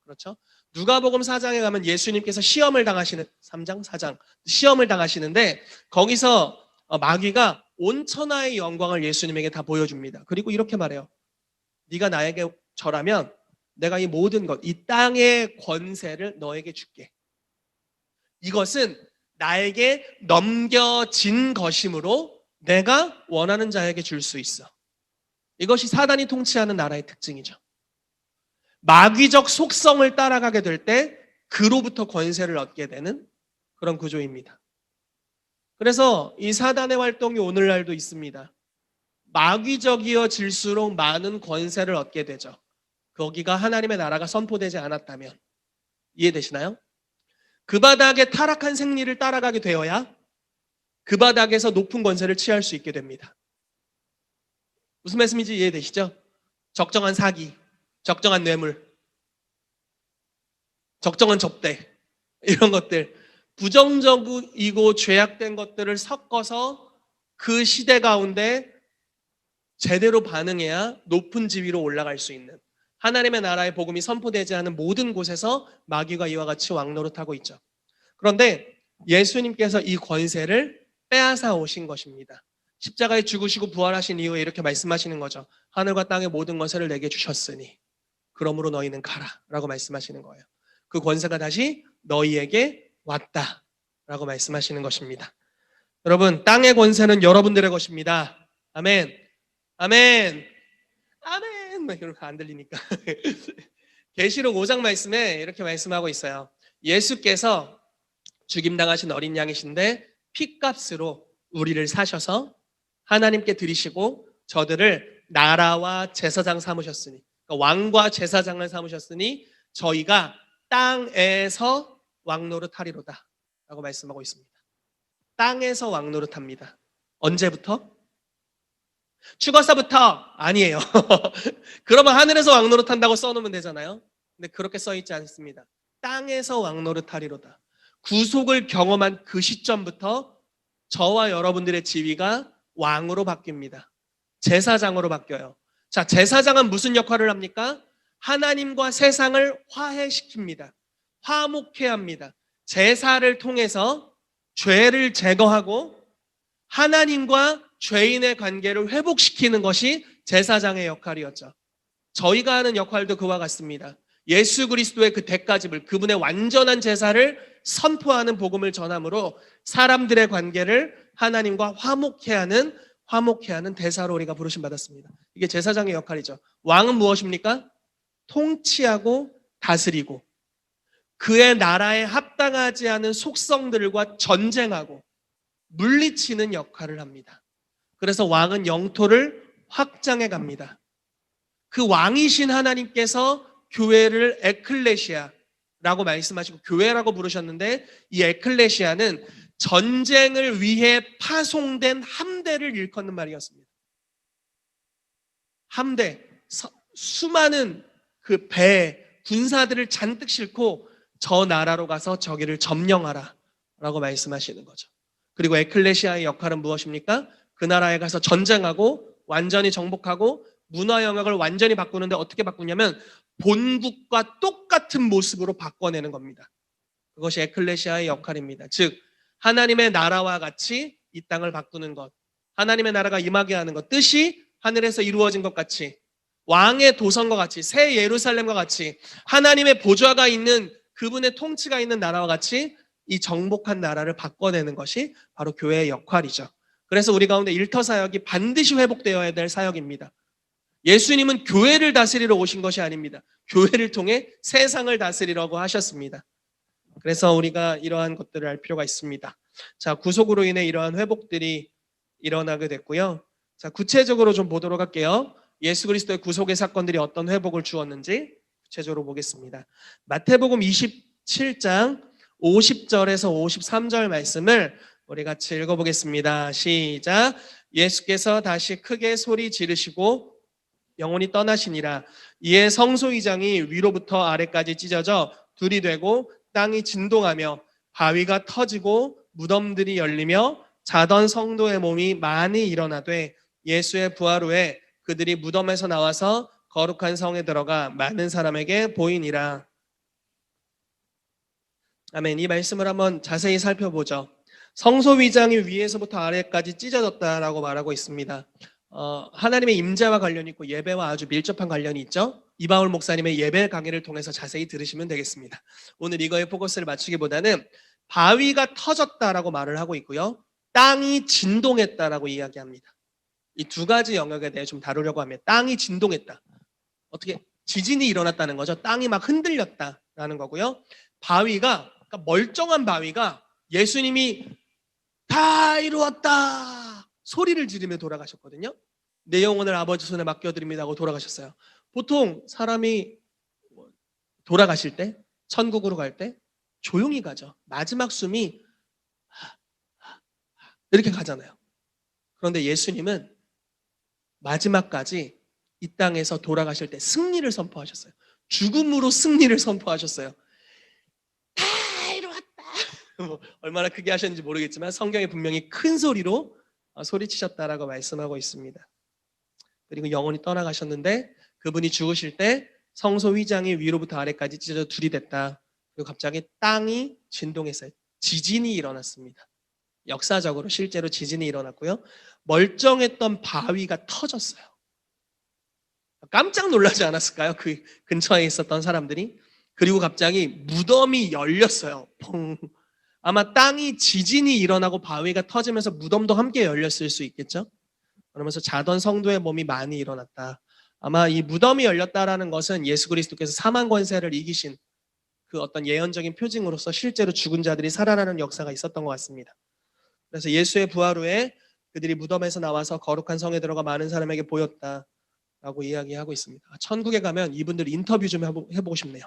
그렇죠? 누가복음 4장에 가면 예수님께서 시험을 당하시는 3장, 4장 시험을 당하시는데 거기서 마귀가 온 천하의 영광을 예수님에게 다 보여줍니다. 그리고 이렇게 말해요. 네가 나에게 절하면 내가 이 모든 것, 이 땅의 권세를 너에게 줄게. 이것은 나에게 넘겨진 것이므로 내가 원하는 자에게 줄 수 있어. 이것이 사단이 통치하는 나라의 특징이죠. 마귀적 속성을 따라가게 될 때 그로부터 권세를 얻게 되는 그런 구조입니다. 그래서 이 사단의 활동이 오늘날도 있습니다. 마귀적이어질수록 많은 권세를 얻게 되죠. 거기가 하나님의 나라가 선포되지 않았다면. 이해되시나요? 그 바닥에 타락한 생리를 따라가게 되어야 그 바닥에서 높은 권세를 취할 수 있게 됩니다. 무슨 말씀인지 이해되시죠? 적정한 사기, 적정한 뇌물, 적정한 접대, 이런 것들, 부정적이고 죄악된 것들을 섞어서 그 시대 가운데 제대로 반응해야 높은 지위로 올라갈 수 있는, 하나님의 나라의 복음이 선포되지 않은 모든 곳에서 마귀가 이와 같이 왕노릇하고 있죠. 그런데 예수님께서 이 권세를 빼앗아 오신 것입니다. 십자가에 죽으시고 부활하신 이후에 이렇게 말씀하시는 거죠. 하늘과 땅의 모든 권세를 내게 주셨으니 그러므로 너희는 가라 라고 말씀하시는 거예요. 그 권세가 다시 너희에게 왔다 라고 말씀하시는 것입니다. 여러분, 땅의 권세는 여러분들의 것입니다. 아멘. 아멘. 아멘. 이런 거 안 들리니까. 계시록 5장 말씀에 이렇게 말씀하고 있어요. 예수께서 죽임당하신 어린 양이신데 핏값으로 우리를 사셔서 하나님께 드리시고 저들을 나라와 제사장 삼으셨으니, 그러니까 왕과 제사장을 삼으셨으니 저희가 땅에서 왕노릇하리로다 라고 말씀하고 있습니다. 땅에서 왕노릇합니다. 언제부터? 죽어서부터? 아니에요. 그러면 하늘에서 왕노릇한다고 써놓으면 되잖아요. 근데 그렇게 써있지 않습니다. 땅에서 왕노릇하리로다. 구속을 경험한 그 시점부터 저와 여러분들의 지위가 왕으로 바뀝니다. 제사장으로 바뀌어요. 자, 제사장은 무슨 역할을 합니까? 하나님과 세상을 화해시킵니다. 화목해 합니다. 제사를 통해서 죄를 제거하고 하나님과 죄인의 관계를 회복시키는 것이 제사장의 역할이었죠. 저희가 하는 역할도 그와 같습니다. 예수 그리스도의 그 대가집을, 그분의 완전한 제사를 선포하는 복음을 전함으로 사람들의 관계를 하나님과 화목해 하는 대사로 우리가 부르심 받았습니다. 이게 제사장의 역할이죠. 왕은 무엇입니까? 통치하고 다스리고 그의 나라에 합당하지 않은 속성들과 전쟁하고 물리치는 역할을 합니다. 그래서 왕은 영토를 확장해 갑니다. 그 왕이신 하나님께서 교회를 에클레시아라고 말씀하시고 교회라고 부르셨는데, 이 에클레시아는 전쟁을 위해 파송된 함대를 일컫는 말이었습니다. 함대, 수많은 그 배, 군사들을 잔뜩 싣고 저 나라로 가서 저기를 점령하라 라고 말씀하시는 거죠. 그리고 에클레시아의 역할은 무엇입니까? 그 나라에 가서 전쟁하고 완전히 정복하고 문화 영역을 완전히 바꾸는데 어떻게 바꾸냐면 본국과 똑같은 모습으로 바꿔내는 겁니다. 그것이 에클레시아의 역할입니다. 즉 하나님의 나라와 같이 이 땅을 바꾸는 것, 하나님의 나라가 임하게 하는 것, 뜻이 하늘에서 이루어진 것 같이, 왕의 도성과 같이, 새 예루살렘과 같이, 하나님의 보좌가 있는 그분의 통치가 있는 나라와 같이 이 정복한 나라를 바꿔내는 것이 바로 교회의 역할이죠. 그래서 우리 가운데 일터 사역이 반드시 회복되어야 될 사역입니다. 예수님은 교회를 다스리러 오신 것이 아닙니다. 교회를 통해 세상을 다스리려고 하셨습니다. 그래서 우리가 이러한 것들을 알 필요가 있습니다. 자, 구속으로 인해 이러한 회복들이 일어나게 됐고요. 자, 구체적으로 좀 보도록 할게요. 예수 그리스도의 구속의 사건들이 어떤 회복을 주었는지 구체적으로 보겠습니다. 마태복음 27장 50절에서 53절 말씀을 우리 같이 읽어보겠습니다. 시작. 예수께서 다시 크게 소리 지르시고 영혼이 떠나시니라. 이에 성소의장이 위로부터 아래까지 찢어져 둘이 되고 땅이 진동하며 바위가 터지고 무덤들이 열리며 자던 성도의 몸이 많이 일어나되 예수의 부활 후에 그들이 무덤에서 나와서 거룩한 성에 들어가 많은 사람에게 보이니라. 아멘. 이 말씀을 한번 자세히 살펴보죠. 성소위장이 위에서부터 아래까지 찢어졌다라고 말하고 있습니다. 하나님의 임재와 관련이 있고 예배와 아주 밀접한 관련이 있죠. 이바울 목사님의 예배 강의를 통해서 자세히 들으시면 되겠습니다. 오늘 이거에 포커스를 맞추기보다는 바위가 터졌다라고 말을 하고 있고요. 땅이 진동했다라고 이야기합니다. 이 두 가지 영역에 대해 좀 다루려고 합니다. 땅이 진동했다. 어떻게 지진이 일어났다는 거죠. 땅이 막 흔들렸다라는 거고요. 바위가, 그러니까 멀쩡한 바위가 예수님이 다 이루었다 소리를 지르며 돌아가셨거든요. 내 영혼을 아버지 손에 맡겨드립니다 하고 돌아가셨어요. 보통 사람이 돌아가실 때, 천국으로 갈 때 조용히 가죠. 마지막 숨이 이렇게 가잖아요. 그런데 예수님은 마지막까지 이 땅에서 돌아가실 때 승리를 선포하셨어요. 죽음으로 승리를 선포하셨어요. 다 이루었다. 얼마나 크게 하셨는지 모르겠지만 성경에 분명히 큰 소리로 소리치셨다라고 말씀하고 있습니다. 그리고 영혼이 떠나가셨는데 그분이 죽으실 때 성소 휘장이 위로부터 아래까지 찢어져 둘이 됐다. 그리고 갑자기 땅이 진동했어요. 지진이 일어났습니다. 역사적으로 실제로 지진이 일어났고요. 멀쩡했던 바위가 터졌어요. 깜짝 놀라지 않았을까요? 그 근처에 있었던 사람들이. 그리고 갑자기 무덤이 열렸어요. 펑. 아마 땅이 지진이 일어나고 바위가 터지면서 무덤도 함께 열렸을 수 있겠죠? 그러면서 자던 성도의 몸이 많이 일어났다. 아마 이 무덤이 열렸다라는 것은 예수 그리스도께서 사망 권세를 이기신 그 어떤 예언적인 표징으로서 실제로 죽은 자들이 살아나는 역사가 있었던 것 같습니다. 그래서 예수의 부활 후에 그들이 무덤에서 나와서 거룩한 성에 들어가 많은 사람에게 보였다라고 이야기하고 있습니다. 천국에 가면 이분들 인터뷰 좀 해보고 싶네요.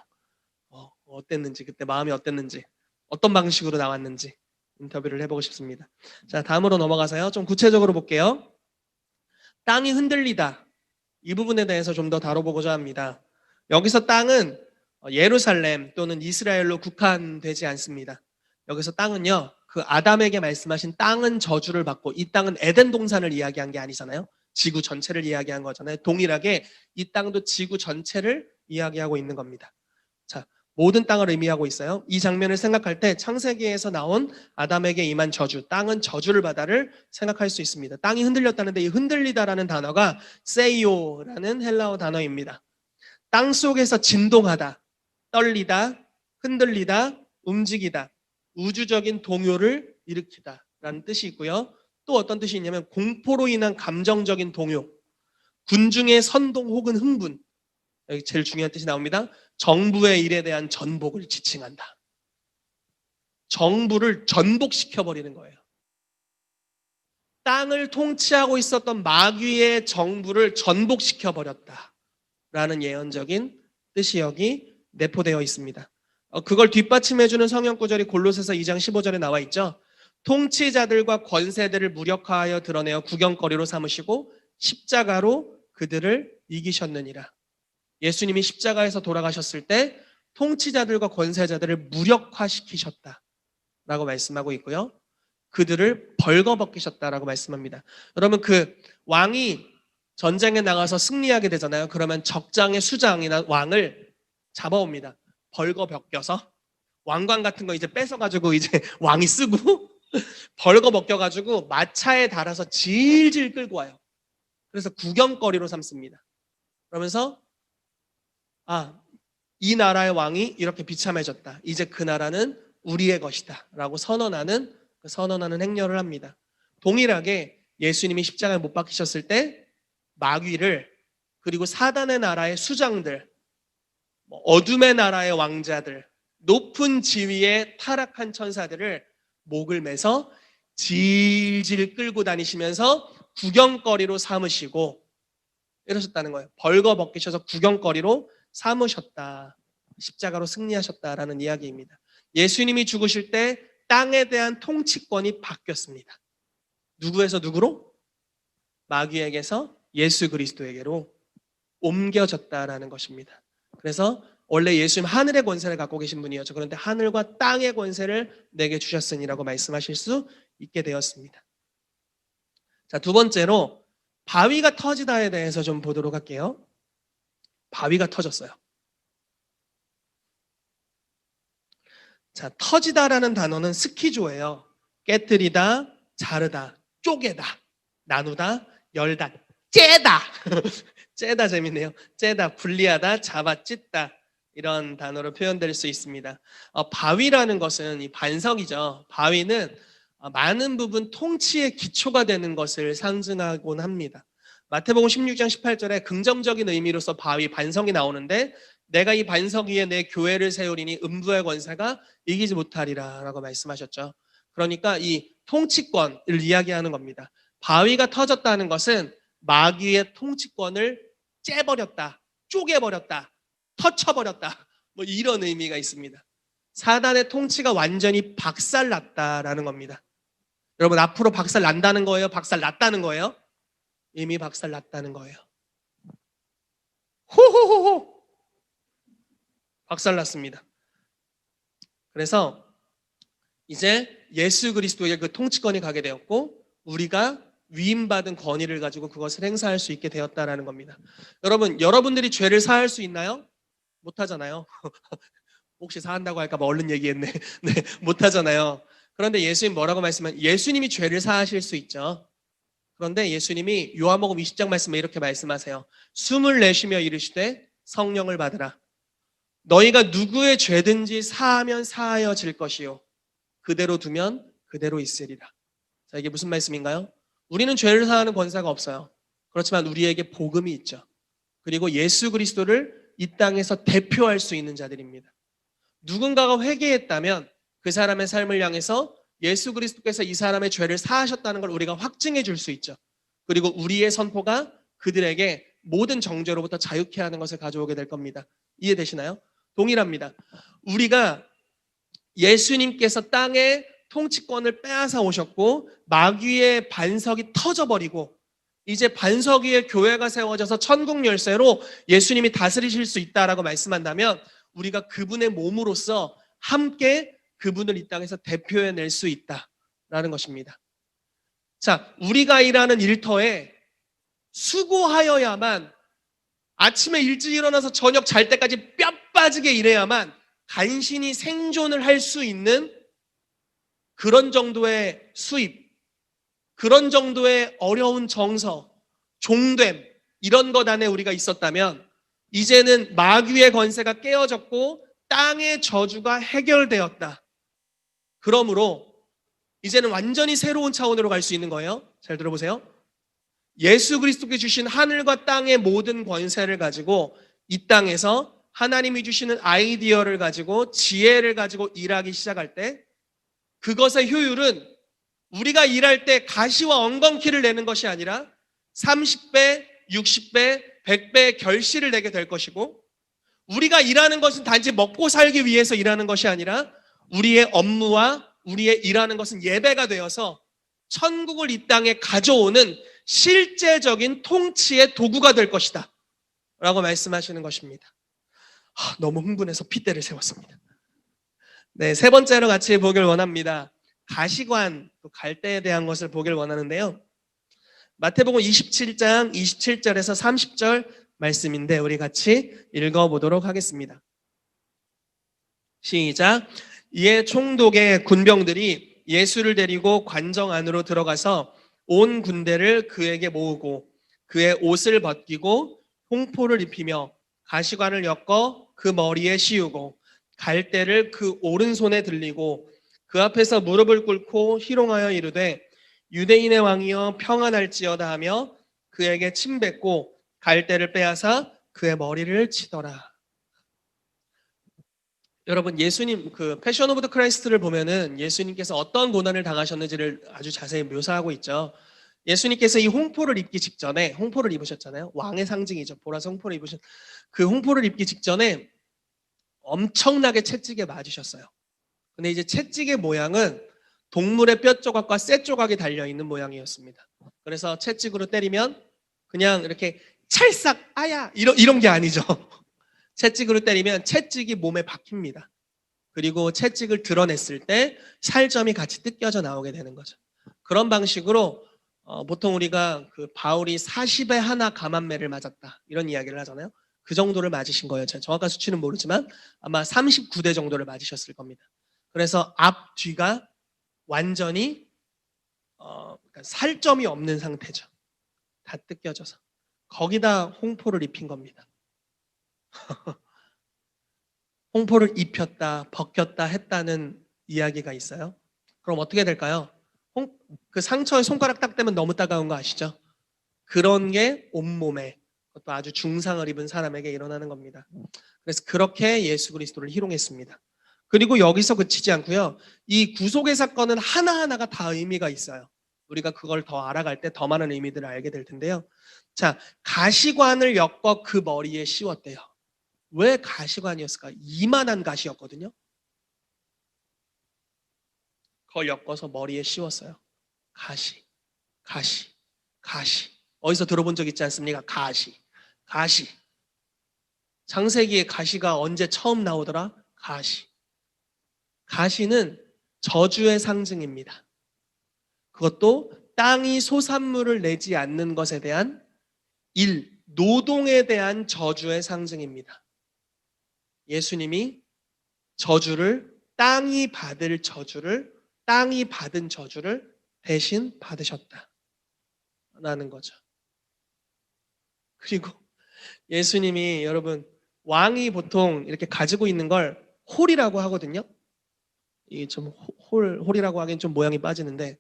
어땠는지, 그때 마음이 어땠는지, 어떤 방식으로 나왔는지 인터뷰를 해보고 싶습니다. 자, 다음으로 넘어가서요. 좀 구체적으로 볼게요. 땅이 흔들리다. 이 부분에 대해서 좀 더 다뤄보고자 합니다. 여기서 땅은 예루살렘 또는 이스라엘로 국한되지 않습니다. 여기서 땅은요, 그 아담에게 말씀하신 땅은 저주를 받고 이 땅은 에덴 동산을 이야기한 게 아니잖아요. 지구 전체를 이야기한 거잖아요. 동일하게 이 땅도 지구 전체를 이야기하고 있는 겁니다. 자, 모든 땅을 의미하고 있어요. 이 장면을 생각할 때 창세기에서 나온 아담에게 임한 저주, 땅은 저주를 받아를 생각할 수 있습니다. 땅이 흔들렸다는데 이 흔들리다라는 단어가 세이오라는 헬라어 단어입니다. 땅 속에서 진동하다, 떨리다, 흔들리다, 움직이다, 우주적인 동요를 일으키다라는 뜻이 있고요. 또 어떤 뜻이 있냐면 공포로 인한 감정적인 동요, 군중의 선동 혹은 흥분, 여기 제일 중요한 뜻이 나옵니다. 정부의 일에 대한 전복을 지칭한다. 정부를 전복시켜버리는 거예요. 땅을 통치하고 있었던 마귀의 정부를 전복시켜버렸다라는 예언적인 뜻이 여기 내포되어 있습니다. 그걸 뒷받침해주는 성경 구절이 골로새서 2장 15절에 나와 있죠. 통치자들과 권세들을 무력화하여 드러내어 구경거리로 삼으시고 십자가로 그들을 이기셨느니라. 예수님이 십자가에서 돌아가셨을 때 통치자들과 권세자들을 무력화시키셨다라고 말씀하고 있고요. 그들을 벌거벗기셨다라고 말씀합니다. 여러분, 그 왕이 전쟁에 나가서 승리하게 되잖아요. 그러면 적장의 수장이나 왕을 잡아옵니다. 벌거벗겨서 왕관 같은 거 이제 뺏어가지고 이제 왕이 쓰고 벌거 벗겨가지고 마차에 달아서 질질 끌고 와요. 그래서 구경거리로 삼습니다. 그러면서 이 나라의 왕이 이렇게 비참해졌다. 이제 그 나라는 우리의 것이다 라고 선언하는 행렬을 합니다. 동일하게 예수님이 십자가에 못 박히셨을 때 마귀를, 그리고 사단의 나라의 수장들, 어둠의 나라의 왕자들, 높은 지위에 타락한 천사들을 목을 매서 질질 끌고 다니시면서 구경거리로 삼으시고 이러셨다는 거예요. 벌거 벗기셔서 구경거리로 삼으셨다. 십자가로 승리하셨다라는 이야기입니다. 예수님이 죽으실 때 땅에 대한 통치권이 바뀌었습니다. 누구에서 누구로? 마귀에게서 예수 그리스도에게로 옮겨졌다라는 것입니다. 그래서 원래 예수님 하늘의 권세를 갖고 계신 분이었죠. 그런데 하늘과 땅의 권세를 내게 주셨으니라고 말씀하실 수 있게 되었습니다. 자, 두 번째로 바위가 터지다에 대해서 좀 보도록 할게요. 바위가 터졌어요. 자, 터지다라는 단어는 스키조예요. 깨뜨리다, 자르다, 쪼개다, 나누다, 열다, 째다. 째다 재밌네요. 째다, 분리하다, 잡아 찢다, 이런 단어로 표현될 수 있습니다. 바위라는 것은 이 반석이죠. 바위는 많은 부분 통치의 기초가 되는 것을 상징하곤 합니다. 마태복음 16장 18절에 긍정적인 의미로서 바위, 반석이 나오는데, 내가 이 반석 위에 내 교회를 세우리니 음부의 권세가 이기지 못하리라 라고 말씀하셨죠. 그러니까 이 통치권을 이야기하는 겁니다. 바위가 터졌다는 것은 마귀의 통치권을 째버렸다, 쪼개버렸다, 터쳐버렸다, 뭐 이런 의미가 있습니다. 사단의 통치가 완전히 박살났다라는 겁니다. 여러분, 앞으로 박살난다는 거예요? 박살났다는 거예요? 이미 박살났다는 거예요. 호호호호! 박살났습니다. 그래서 이제 예수 그리스도의 그 통치권이 가게 되었고, 우리가 위임받은 권위를 가지고 그것을 행사할 수 있게 되었다라는 겁니다. 여러분들이 죄를 사할 수 있나요? 못하잖아요. 혹시 사한다고 할까 봐 얼른 얘기했네. 네, 못하잖아요. 그런데 예수님 뭐라고 말씀하세요? 예수님이 죄를 사하실 수 있죠. 그런데 예수님이 요한복음 20장 말씀에 이렇게 말씀하세요. 숨을 내쉬며 이르시되 성령을 받으라. 너희가 누구의 죄든지 사하면 사하여질 것이요 그대로 두면 그대로 있으리라. 자, 이게 무슨 말씀인가요? 우리는 죄를 사하는 권세가 없어요. 그렇지만 우리에게 복음이 있죠. 그리고 예수 그리스도를 이 땅에서 대표할 수 있는 자들입니다. 누군가가 회개했다면 그 사람의 삶을 향해서 예수 그리스도께서 이 사람의 죄를 사하셨다는 걸 우리가 확증해 줄 수 있죠. 그리고 우리의 선포가 그들에게 모든 정죄로부터 자유케 하는 것을 가져오게 될 겁니다. 이해되시나요? 동일합니다. 우리가 예수님께서 땅에 통치권을 빼앗아 오셨고 마귀의 반석이 터져버리고 이제 반석 위에 교회가 세워져서 천국 열쇠로 예수님이 다스리실 수 있다라고 말씀한다면 우리가 그분의 몸으로서 함께 그분을 이 땅에서 대표해낼 수 있다라는 것입니다. 자, 우리가 일하는 일터에 수고하여야만, 아침에 일찍 일어나서 저녁 잘 때까지 뼈 빠지게 일해야만 간신히 생존을 할 수 있는 그런 정도의 수입, 그런 정도의 어려운 정서, 종됨, 이런 것 안에 우리가 있었다면 이제는 마귀의 권세가 깨어졌고 땅의 저주가 해결되었다. 그러므로 이제는 완전히 새로운 차원으로 갈 수 있는 거예요. 잘 들어보세요. 예수 그리스도께 주신 하늘과 땅의 모든 권세를 가지고 이 땅에서 하나님이 주시는 아이디어를 가지고 지혜를 가지고 일하기 시작할 때 그것의 효율은 우리가 일할 때 가시와 엉겅퀴를 내는 것이 아니라 30배, 60배, 100배의 결실을 내게 될 것이고, 우리가 일하는 것은 단지 먹고 살기 위해서 일하는 것이 아니라 우리의 업무와 우리의 일하는 것은 예배가 되어서 천국을 이 땅에 가져오는 실제적인 통치의 도구가 될 것이다 라고 말씀하시는 것입니다. 너무 흥분해서 핏대를 세웠습니다. 네, 세 번째로 같이 보길 원합니다. 가시관, 또 갈대에 대한 것을 보길 원하는데요. 마태복음 27장 27절에서 30절 말씀인데 우리 같이 읽어보도록 하겠습니다. 시작. 이에 총독의 군병들이 예수를 데리고 관정 안으로 들어가서 온 군대를 그에게 모으고 그의 옷을 벗기고 홍포를 입히며 가시관을 엮어 그 머리에 씌우고 갈대를 그 오른손에 들리고 그 앞에서 무릎을 꿇고 희롱하여 이르되 유대인의 왕이여 평안할지어다 하며 그에게 침뱉고 갈대를 빼앗아 그의 머리를 치더라. 여러분, 예수님 그 패션 오브 더 크라이스트를 보면은 예수님께서 어떤 고난을 당하셨는지를 아주 자세히 묘사하고 있죠. 예수님께서 이 홍포를 입기 직전에 홍포를 입으셨잖아요. 왕의 상징이죠. 보라색 홍포를 입으신 그 홍포를 입기 직전에 엄청나게 채찍에 맞으셨어요. 근데 이제 채찍의 모양은 동물의 뼈 조각과 쇠 조각이 달려 있는 모양이었습니다. 그래서 채찍으로 때리면 그냥 이렇게 찰싹 아야 이런 게 아니죠. 채찍으로 때리면 채찍이 몸에 박힙니다. 그리고 채찍을 드러냈을 때 살점이 같이 뜯겨져 나오게 되는 거죠. 그런 방식으로 보통 우리가 그 바울이 40에 하나 감한매를 맞았다 이런 이야기를 하잖아요. 그 정도를 맞으신 거예요. 제가 정확한 수치는 모르지만 아마 39대 정도를 맞으셨을 겁니다. 그래서 앞 뒤가 완전히 그러니까 살점이 없는 상태죠. 다 뜯겨져서 거기다 홍포를 입힌 겁니다. 홍포를 입혔다, 벗겼다 했다는 이야기가 있어요. 그럼 어떻게 될까요? 그 상처에 손가락 딱 대면 너무 따가운 거 아시죠? 그런 게 온몸에 그것도 아주 중상을 입은 사람에게 일어나는 겁니다. 그래서 그렇게 예수 그리스도를 희롱했습니다. 그리고 여기서 그치지 않고요. 이 구속의 사건은 하나하나가 다 의미가 있어요. 우리가 그걸 더 알아갈 때 더 많은 의미들을 알게 될 텐데요. 자, 가시관을 엮어 그 머리에 씌웠대요. 왜 가시관이었을까? 이만한 가시였거든요. 그걸 엮어서 머리에 씌웠어요. 가시, 가시, 가시. 어디서 들어본 적 있지 않습니까? 가시, 가시. 창세기에 가시가 언제 처음 나오더라? 가시. 가시는 저주의 상징입니다. 그것도 땅이 소산물을 내지 않는 것에 대한 노동에 대한 저주의 상징입니다. 예수님이 땅이 받은 저주를 대신 받으셨다라는 거죠. 그리고 예수님이 여러분 왕이 보통 이렇게 가지고 있는 걸 홀이라고 하거든요. 이게 좀 홀이라고 하기엔 좀 모양이 빠지는데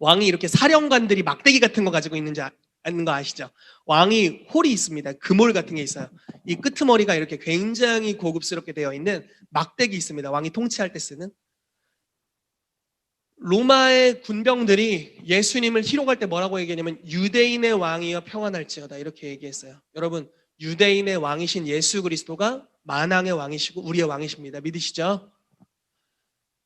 왕이 이렇게 사령관들이 막대기 같은 거 가지고 있는 거 아시죠? 왕이 홀이 있습니다. 금홀 같은 게 있어요. 이 끄트머리가 이렇게 굉장히 고급스럽게 되어 있는 막대기 있습니다. 왕이 통치할 때 쓰는. 로마의 군병들이 예수님을 희롱할 때 뭐라고 얘기하냐면 유대인의 왕이여 평안할지어다 이렇게 얘기했어요. 여러분 유대인의 왕이신 예수 그리스도가 만왕의 왕이시고 우리의 왕이십니다. 믿으시죠?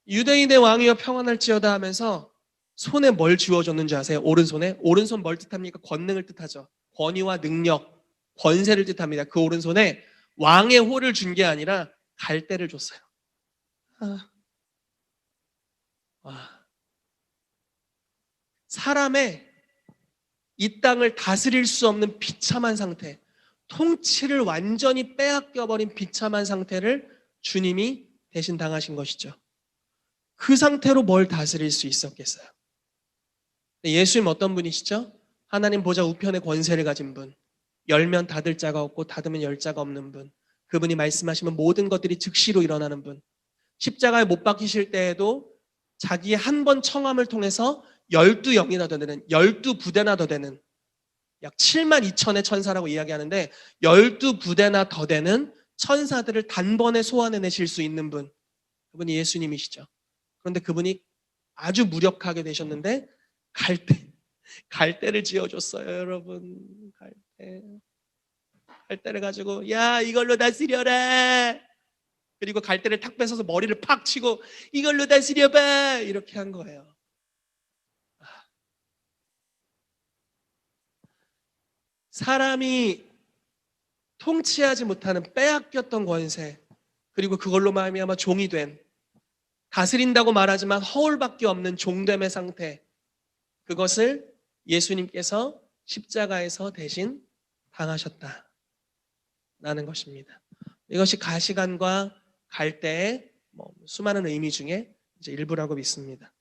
유대인의 왕이여 평안할지어다 하면서 손에 뭘 쥐어줬는지 아세요? 오른손에? 오른손 뭘 뜻합니까? 권능을 뜻하죠. 권위와 능력, 권세를 뜻합니다. 그 오른손에 왕의 홀을 준 게 아니라 갈대를 줬어요. 사람의 이 땅을 다스릴 수 없는 비참한 상태, 통치를 완전히 빼앗겨버린 비참한 상태를 주님이 대신 당하신 것이죠. 그 상태로 뭘 다스릴 수 있었겠어요? 예수님 어떤 분이시죠? 하나님 보좌 우편의 권세를 가진 분, 열면 닫을 자가 없고 닫으면 열 자가 없는 분, 그분이 말씀하시면 모든 것들이 즉시로 일어나는 분, 십자가에 못 박히실 때에도 자기의 한 번 청함을 통해서 12영이나 더 되는 12부대나 더 되는 약 7만 2천의 천사라고 이야기하는데 12부대나 더 되는 천사들을 단번에 소환해내실 수 있는 분, 그분이 예수님이시죠. 그런데 그분이 아주 무력하게 되셨는데 갈대를 지어줬어요. 여러분 갈대를 가지고 야 이걸로 다스려라. 그리고 갈대를 탁 뺏어서 머리를 팍 치고 이걸로 다스려봐 이렇게 한 거예요. 사람이 통치하지 못하는 빼앗겼던 권세, 그리고 그걸로 말미암아 종이 된, 다스린다고 말하지만 허울밖에 없는 종됨의 상태, 그것을 예수님께서 십자가에서 대신 당하셨다라는 것입니다. 이것이 가시관과 갈대의 수많은 의미 중에 이제 일부라고 믿습니다.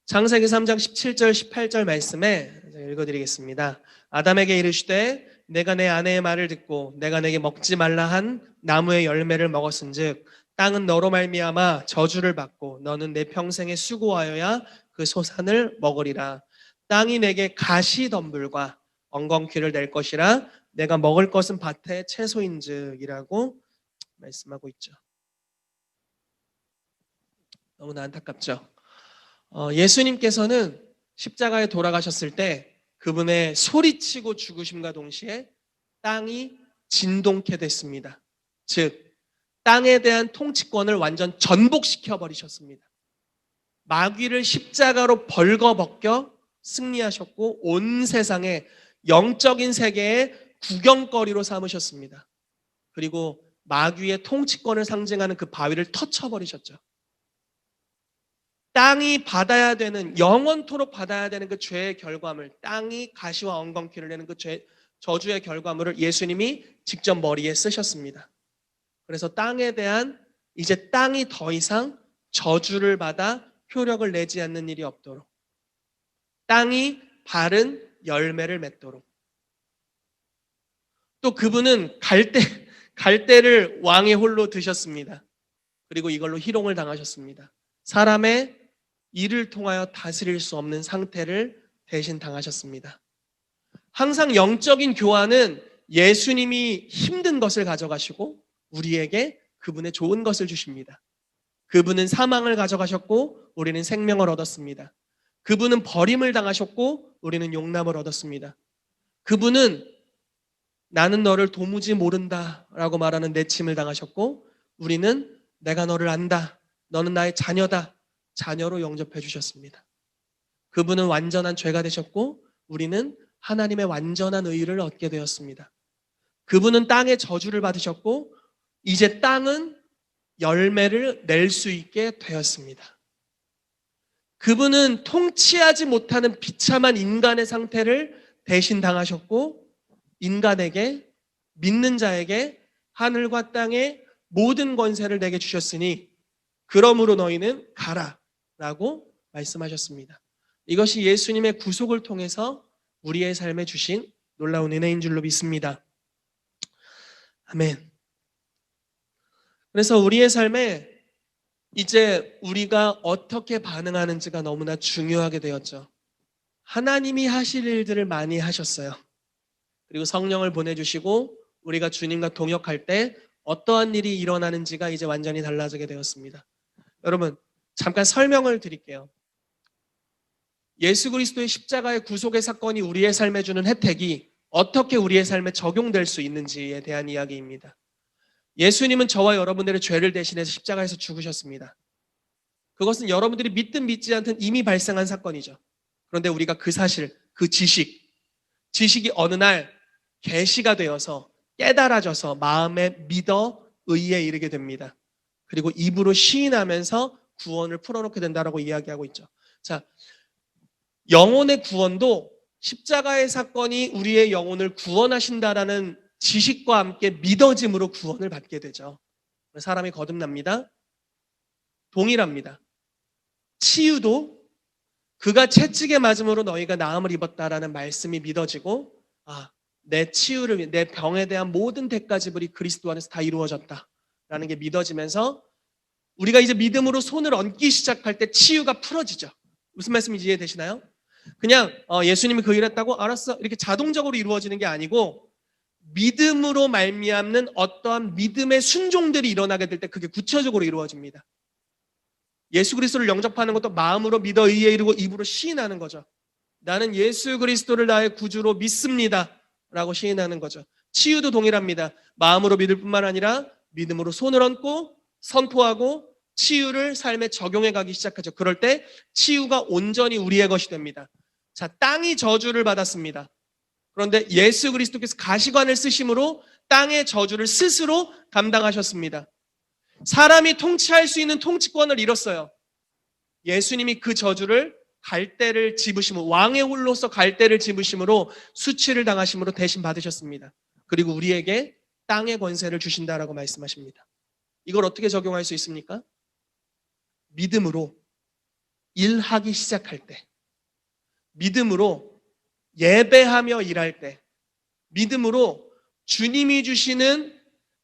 창세기 3장 17절 18절 말씀에 읽어드리겠습니다. 아담에게 이르시되 내가 내 아내의 말을 듣고 내가 내게 먹지 말라 한 나무의 열매를 먹었은즉 땅은 너로 말미암아 저주를 받고 너는 내 평생에 수고하여야 그 소산을 먹으리라. 땅이 내게 가시덤불과 엉겅퀴를 낼 것이라. 내가 먹을 것은 밭의 채소인즉이라고 말씀하고 있죠. 너무나 안타깝죠. 예수님께서는 십자가에 돌아가셨을 때 그분의 소리치고 죽으심과 동시에 땅이 진동케 됐습니다. 즉 땅에 대한 통치권을 완전 전복시켜 버리셨습니다. 마귀를 십자가로 벌거벗겨 승리하셨고 온 세상에 영적인 세계의 구경거리로 삼으셨습니다. 그리고 마귀의 통치권을 상징하는 그 바위를 터쳐버리셨죠. 땅이 받아야 되는, 영원토록 받아야 되는 그 죄의 결과물, 땅이 가시와 엉겅퀴를 내는 그 저주의 결과물을 예수님이 직접 머리에 쓰셨습니다. 그래서 땅에 대한, 이제 땅이 더 이상 저주를 받아 효력을 내지 않는 일이 없도록, 땅이 바른 열매를 맺도록, 또 그분은 갈대를 왕의 홀로 드셨습니다. 그리고 이걸로 희롱을 당하셨습니다. 사람의 이를 통하여 다스릴 수 없는 상태를 대신 당하셨습니다. 항상 영적인 교환은 예수님이 힘든 것을 가져가시고 우리에게 그분의 좋은 것을 주십니다. 그분은 사망을 가져가셨고 우리는 생명을 얻었습니다. 그분은 버림을 당하셨고 우리는 용납을 얻었습니다. 그분은 나는 너를 도무지 모른다 라고 말하는 내침을 당하셨고 우리는 내가 너를 안다, 너는 나의 자녀다, 자녀로 영접해 주셨습니다. 그분은 완전한 죄가 되셨고 우리는 하나님의 완전한 의를 얻게 되었습니다. 그분은 땅의 저주를 받으셨고 이제 땅은 열매를 낼 수 있게 되었습니다. 그분은 통치하지 못하는 비참한 인간의 상태를 대신 당하셨고 인간에게, 믿는 자에게 하늘과 땅의 모든 권세를 내게 주셨으니 그러므로 너희는 가라 라고 말씀하셨습니다. 이것이 예수님의 구속을 통해서 우리의 삶에 주신 놀라운 은혜인 줄로 믿습니다. 아멘. 그래서 우리의 삶에 이제 우리가 어떻게 반응하는지가 너무나 중요하게 되었죠. 하나님이 하실 일들을 많이 하셨어요. 그리고 성령을 보내주시고 우리가 주님과 동역할 때 어떠한 일이 일어나는지가 이제 완전히 달라지게 되었습니다. 여러분, 잠깐 설명을 드릴게요. 예수 그리스도의 십자가의 구속의 사건이 우리의 삶에 주는 혜택이 어떻게 우리의 삶에 적용될 수 있는지에 대한 이야기입니다. 예수님은 저와 여러분들의 죄를 대신해서 십자가에서 죽으셨습니다. 그것은 여러분들이 믿든 믿지 않든 이미 발생한 사건이죠. 그런데 우리가 그 사실, 그 지식이 어느 날 계시가 되어서 깨달아져서 마음에 믿어 의에 이르게 됩니다. 그리고 입으로 시인하면서 구원을 풀어놓게 된다라고 이야기하고 있죠. 자, 영혼의 구원도 십자가의 사건이 우리의 영혼을 구원하신다라는 지식과 함께 믿어짐으로 구원을 받게 되죠. 사람이 거듭납니다. 동일합니다. 치유도 그가 채찍에 맞음으로 너희가 나음을 입었다라는 말씀이 믿어지고 내 치유를, 내 병에 대한 모든 대가 지불이 그리스도 안에서 다 이루어졌다라는 게 믿어지면서 우리가 이제 믿음으로 손을 얹기 시작할 때 치유가 풀어지죠. 무슨 말씀인지 이해되시나요? 그냥 예수님이 그 일했다고 알았어 이렇게 자동적으로 이루어지는 게 아니고 믿음으로 말미암는 어떠한 믿음의 순종들이 일어나게 될 때 그게 구체적으로 이루어집니다. 예수 그리스도를 영접하는 것도 마음으로 믿어 의에 이르고 입으로 시인하는 거죠. 나는 예수 그리스도를 나의 구주로 믿습니다 라고 시인하는 거죠. 치유도 동일합니다. 마음으로 믿을 뿐만 아니라 믿음으로 손을 얹고 선포하고 치유를 삶에 적용해 가기 시작하죠. 그럴 때 치유가 온전히 우리의 것이 됩니다. 자, 땅이 저주를 받았습니다. 그런데 예수 그리스도께서 가시관을 쓰심으로 땅의 저주를 스스로 감당하셨습니다. 사람이 통치할 수 있는 통치권을 잃었어요. 예수님이 그 저주를 갈대를 집으심으로, 왕의 홀로서 갈대를 집으심으로 수치를 당하심으로 대신 받으셨습니다. 그리고 우리에게 땅의 권세를 주신다라고 말씀하십니다. 이걸 어떻게 적용할 수 있습니까? 믿음으로 일하기 시작할 때, 믿음으로 예배하며 일할 때, 믿음으로 주님이 주시는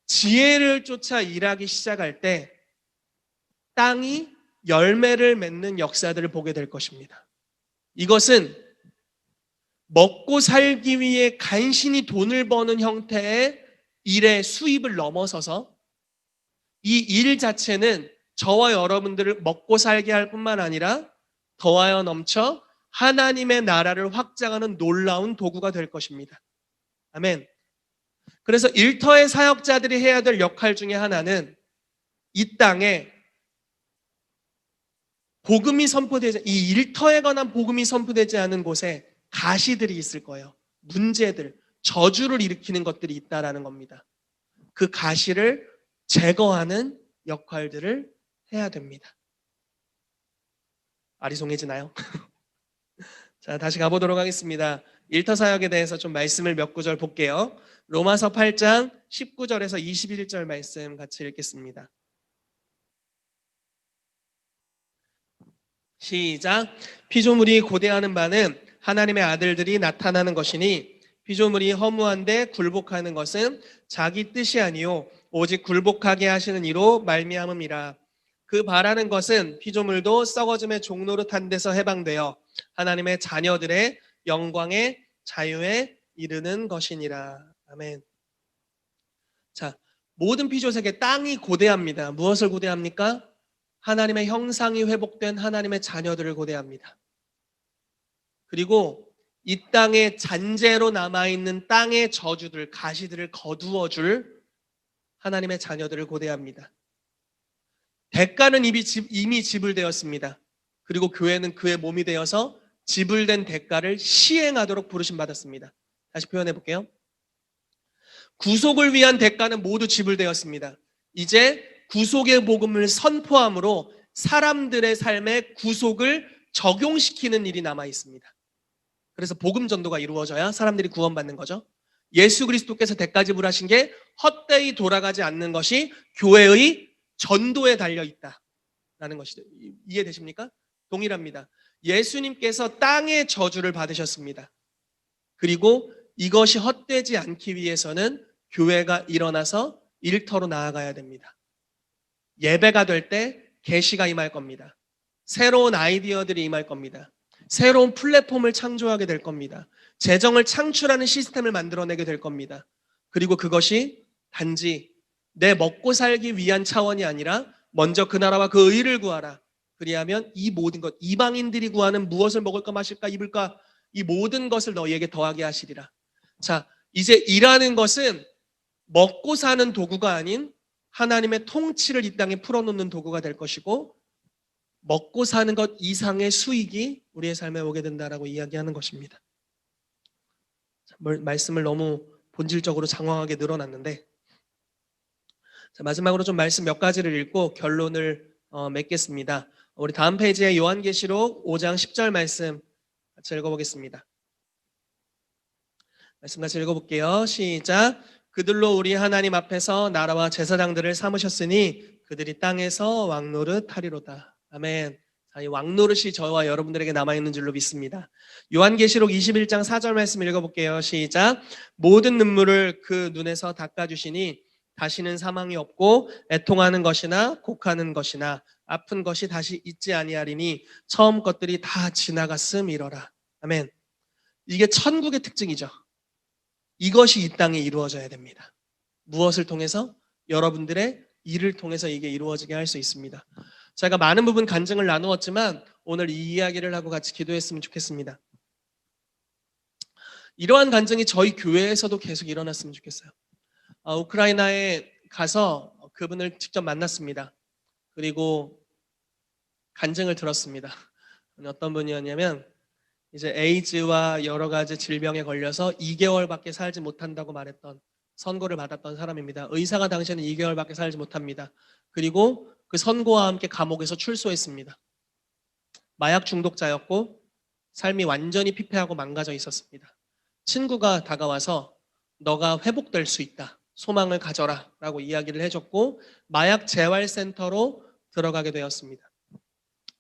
지혜를 쫓아 일하기 시작할 때 땅이 열매를 맺는 역사들을 보게 될 것입니다. 이것은 먹고 살기 위해 간신히 돈을 버는 형태의 일의 수입을 넘어서서 이 일 자체는 저와 여러분들을 먹고 살게 할 뿐만 아니라 더하여 넘쳐 하나님의 나라를 확장하는 놀라운 도구가 될 것입니다. 아멘. 그래서 일터의 사역자들이 해야 될 역할 중에 하나는 이 땅에 복음이 선포되지, 이 일터에 관한 복음이 선포되지 않은 곳에 가시들이 있을 거예요. 문제들, 저주를 일으키는 것들이 있다라는 겁니다. 그 가시를 제거하는 역할들을 해야 됩니다. 아리송해지나요? 자, 다시 가보도록 하겠습니다. 일터 사역에 대해서 좀 말씀을 몇 구절 볼게요. 로마서 8장 19절에서 21절 말씀 같이 읽겠습니다. 시작. 피조물이 고대하는 바는 하나님의 아들들이 나타나는 것이니 피조물이 허무한데 굴복하는 것은 자기 뜻이 아니요 오직 굴복하게 하시는 이로 말미암음이라. 그 바라는 것은 피조물도 썩어짐의 종노릇한 데서 해방되어 하나님의 자녀들의 영광의 자유에 이르는 것이니라. 아멘. 자, 모든 피조세계 땅이 고대합니다. 무엇을 고대합니까? 하나님의 형상이 회복된 하나님의 자녀들을 고대합니다. 그리고 이 땅에 잔재로 남아있는 땅의 저주들, 가시들을 거두어줄 하나님의 자녀들을 고대합니다. 대가는 이미 지불되었습니다. 그리고 교회는 그의 몸이 되어서 지불된 대가를 시행하도록 부르심받았습니다. 다시 표현해 볼게요. 구속을 위한 대가는 모두 지불되었습니다. 이제 구속의 복음을 선포함으로 사람들의 삶에 구속을 적용시키는 일이 남아 있습니다. 그래서 복음 전도가 이루어져야 사람들이 구원받는 거죠. 예수 그리스도께서 대가 지불하신 게 헛되이 돌아가지 않는 것이 교회의 전도에 달려 있다라는 것이죠. 이해되십니까? 동일합니다. 예수님께서 땅의 저주를 받으셨습니다. 그리고 이것이 헛되지 않기 위해서는 교회가 일어나서 일터로 나아가야 됩니다. 예배가 될 때 계시가 임할 겁니다. 새로운 아이디어들이 임할 겁니다. 새로운 플랫폼을 창조하게 될 겁니다. 재정을 창출하는 시스템을 만들어내게 될 겁니다. 그리고 그것이 단지 내 먹고 살기 위한 차원이 아니라 먼저 그 나라와 그 의를 구하라. 그리하면 이 모든 것, 이방인들이 구하는 무엇을 먹을까 마실까 입을까 이 모든 것을 너희에게 더하게 하시리라. 자, 이제 일하는 것은 먹고 사는 도구가 아닌 하나님의 통치를 이 땅에 풀어놓는 도구가 될 것이고 먹고 사는 것 이상의 수익이 우리의 삶에 오게 된다라고 이야기하는 것입니다. 말씀을 너무 본질적으로 장황하게 늘어났는데 자, 마지막으로 좀 말씀 몇 가지를 읽고 결론을 맺겠습니다. 우리 다음 페이지에 요한계시록 5장 10절 말씀 같이 읽어보겠습니다. 말씀 같이 읽어볼게요. 시작. 그들로 우리 하나님 앞에서 나라와 제사장들을 삼으셨으니 그들이 땅에서 왕노릇 하리로다. 아멘. 이 왕노릇이 저와 여러분들에게 남아있는 줄로 믿습니다. 요한계시록 21장 4절 말씀 읽어볼게요. 시작. 모든 눈물을 그 눈에서 닦아주시니 다시는 사망이 없고 애통하는 것이나 곡하는 것이나 아픈 것이 다시 있지 아니하리니 처음 것들이 다 지나갔음이러라. 아멘. 이게 천국의 특징이죠. 이것이 이 땅에 이루어져야 됩니다. 무엇을 통해서? 여러분들의 일을 통해서 이게 이루어지게 할 수 있습니다. 제가 많은 부분 간증을 나누었지만 오늘 이 이야기를 하고 같이 기도했으면 좋겠습니다. 이러한 간증이 저희 교회에서도 계속 일어났으면 좋겠어요. 우크라이나에 가서 그분을 직접 만났습니다. 그리고 간증을 들었습니다. 어떤 분이었냐면 이제 에이즈와 여러 가지 질병에 걸려서 2개월밖에 살지 못한다고 말했던 선고를 받았던 사람입니다. 의사가 당시에는 2개월밖에 살지 못합니다. 그리고 그 선고와 함께 감옥에서 출소했습니다. 마약 중독자였고 삶이 완전히 피폐하고 망가져 있었습니다. 친구가 다가와서 너가 회복될 수 있다. 소망을 가져라 라고 이야기를 해줬고 마약 재활센터로 들어가게 되었습니다.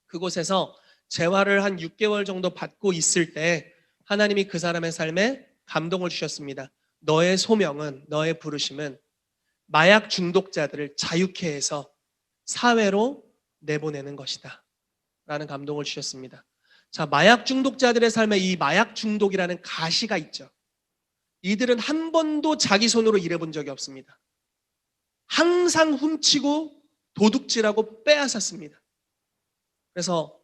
그곳에서 재활을 한 6개월 정도 받고 있을 때 하나님이 그 사람의 삶에 감동을 주셨습니다. 너의 소명은, 너의 부르심은 마약 중독자들을 자유케 해서 사회로 내보내는 것이다 라는 감동을 주셨습니다. 자, 마약 중독자들의 삶에 이 마약 중독이라는 가시가 있죠. 이들은 한 번도 자기 손으로 일해본 적이 없습니다. 항상 훔치고 도둑질하고 빼앗았습니다. 그래서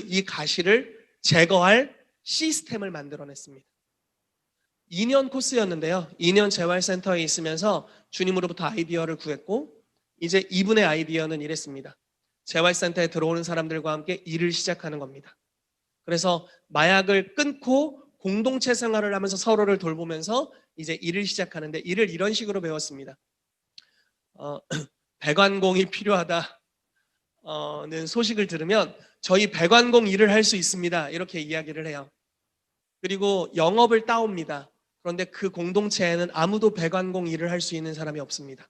이 가시를 제거할 시스템을 만들어냈습니다. 2년 코스였는데요. 2년 재활센터에 있으면서 주님으로부터 아이디어를 구했고 이제 이분의 아이디어는 이랬습니다. 재활센터에 들어오는 사람들과 함께 일을 시작하는 겁니다. 그래서 마약을 끊고 공동체 생활을 하면서 서로를 돌보면서 이제 일을 시작하는데 일을 이런 식으로 배웠습니다. 배관공이 필요하다는 소식을 들으면 저희 배관공 일을 할 수 있습니다. 이렇게 이야기를 해요. 그리고 영업을 따옵니다. 그런데 그 공동체에는 아무도 배관공 일을 할 수 있는 사람이 없습니다.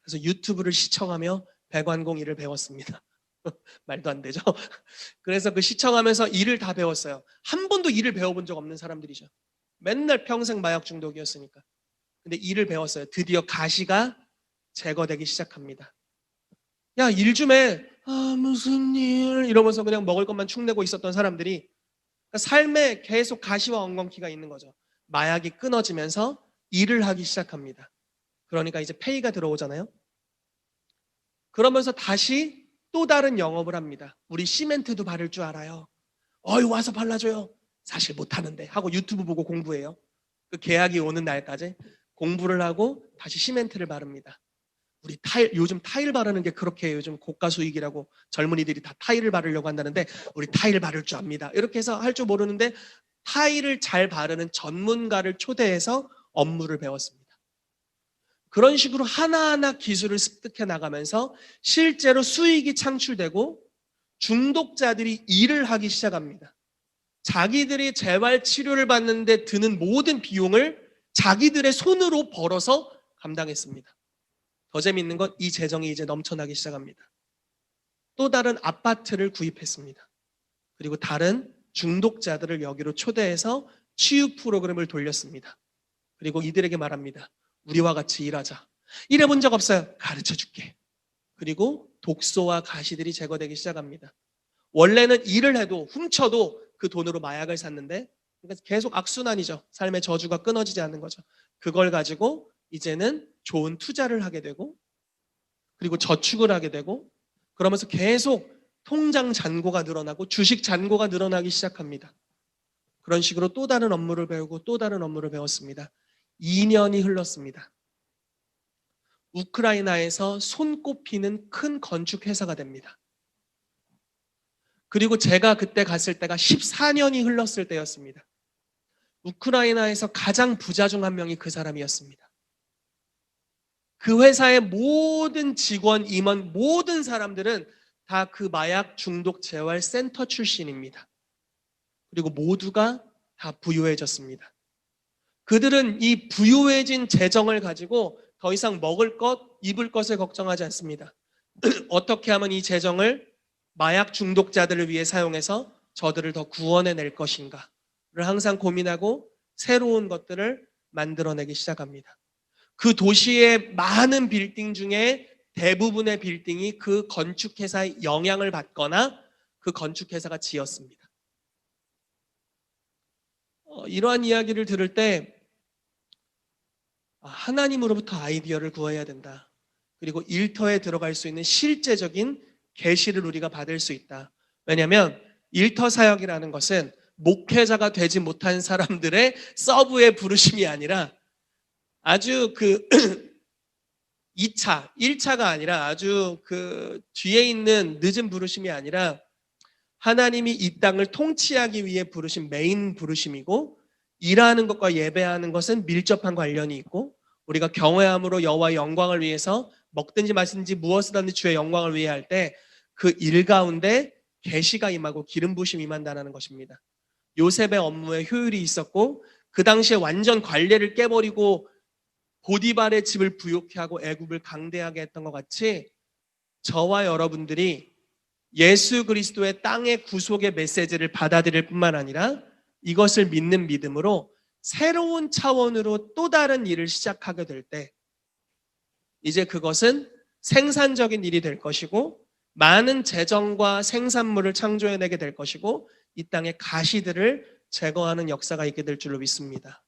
그래서 유튜브를 시청하며 배관공 일을 배웠습니다. 말도 안 되죠. 그래서 그 시청하면서 일을 다 배웠어요. 한 번도 일을 배워본 적 없는 사람들이죠. 맨날 평생 마약 중독이었으니까. 근데 일을 배웠어요. 드디어 가시가 제거되기 시작합니다. 야, 일 좀 해. 무슨 일? 이러면서 그냥 먹을 것만 축내고 있었던 사람들이 그러니까 삶에 계속 가시와 엉겅퀴가 있는 거죠. 마약이 끊어지면서 일을 하기 시작합니다. 그러니까 이제 페이가 들어오잖아요. 그러면서 다시 또 다른 영업을 합니다. 우리 시멘트도 바를 줄 알아요. 와서 발라줘요. 사실 못하는데 하고 유튜브 보고 공부해요. 그 계약이 오는 날까지 공부를 하고 다시 시멘트를 바릅니다. 우리 요즘 타일 바르는 게 그렇게 요즘 고가 수익이라고 젊은이들이 다 타일을 바르려고 한다는데 우리 타일 바를 줄 압니다. 이렇게 해서 할 줄 모르는데 타일을 잘 바르는 전문가를 초대해서 업무를 배웠습니다. 그런 식으로 하나하나 기술을 습득해 나가면서 실제로 수익이 창출되고 중독자들이 일을 하기 시작합니다. 자기들이 재활 치료를 받는데 드는 모든 비용을 자기들의 손으로 벌어서 감당했습니다. 더 재미있는 건 이 재정이 이제 넘쳐나기 시작합니다. 또 다른 아파트를 구입했습니다. 그리고 다른 중독자들을 여기로 초대해서 치유 프로그램을 돌렸습니다. 그리고 이들에게 말합니다. 우리와 같이 일하자. 일해본 적 없어요. 가르쳐 줄게. 그리고 독소와 가시들이 제거되기 시작합니다. 원래는 일을 해도 훔쳐도 그 돈으로 마약을 샀는데 그러니까 계속 악순환이죠. 삶의 저주가 끊어지지 않는 거죠. 그걸 가지고 이제는 좋은 투자를 하게 되고 그리고 저축을 하게 되고 그러면서 계속 통장 잔고가 늘어나고 주식 잔고가 늘어나기 시작합니다. 그런 식으로 또 다른 업무를 배우고 또 다른 업무를 배웠습니다. 2년이 흘렀습니다. 우크라이나에서 손꼽히는 큰 건축 회사가 됩니다. 그리고 제가 그때 갔을 때가 14년이 흘렀을 때였습니다. 우크라이나에서 가장 부자 중 한 명이 그 사람이었습니다. 그 회사의 모든 직원, 임원, 모든 사람들은 다 그 마약 중독 재활 센터 출신입니다. 그리고 모두가 다 부유해졌습니다. 그들은 이 부유해진 재정을 가지고 더 이상 먹을 것, 입을 것을 걱정하지 않습니다. 어떻게 하면 이 재정을 마약 중독자들을 위해 사용해서 저들을 더 구원해낼 것인가를 항상 고민하고 새로운 것들을 만들어내기 시작합니다. 그 도시의 많은 빌딩 중에 대부분의 빌딩이 그 건축회사의 영향을 받거나 그 건축회사가 지었습니다. 이러한 이야기를 들을 때 하나님으로부터 아이디어를 구해야 된다. 그리고 일터에 들어갈 수 있는 실제적인 계시를 우리가 받을 수 있다. 왜냐하면 일터 사역이라는 것은 목회자가 되지 못한 사람들의 서브의 부르심이 아니라 아주 2차, 1차가 아니라 아주 뒤에 있는 늦은 부르심이 아니라 하나님이 이 땅을 통치하기 위해 부르신 메인 부르심이고 일하는 것과 예배하는 것은 밀접한 관련이 있고 우리가 경외함으로 여호와의 영광을 위해서 먹든지 마시든지 무엇을 하든지 주의 영광을 위해 할 때 그 일 가운데 계시가 임하고 기름 부심이 임한다는 것입니다. 요셉의 업무에 효율이 있었고 그 당시에 완전 관례를 깨버리고 고디발의 집을 부욕케 하고 애굽을 강대하게 했던 것 같이 저와 여러분들이 예수 그리스도의 땅의 구속의 메시지를 받아들일 뿐만 아니라 이것을 믿는 믿음으로 새로운 차원으로 또 다른 일을 시작하게 될 때 이제 그것은 생산적인 일이 될 것이고 많은 재정과 생산물을 창조해내게 될 것이고 이 땅의 가시들을 제거하는 역사가 있게 될 줄로 믿습니다.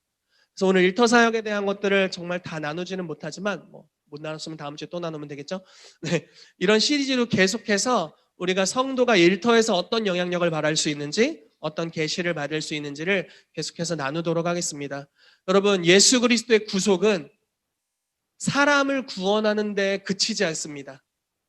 그래서 오늘 일터사역에 대한 것들을 정말 다 나누지는 못하지만 못 나눴으면 다음 주에 또 나누면 되겠죠. 네, 이런 시리즈로 계속해서 우리가 성도가 일터에서 어떤 영향력을 발할 수 있는지 어떤 계시를 받을 수 있는지를 계속해서 나누도록 하겠습니다. 여러분, 예수 그리스도의 구속은 사람을 구원하는 데 그치지 않습니다.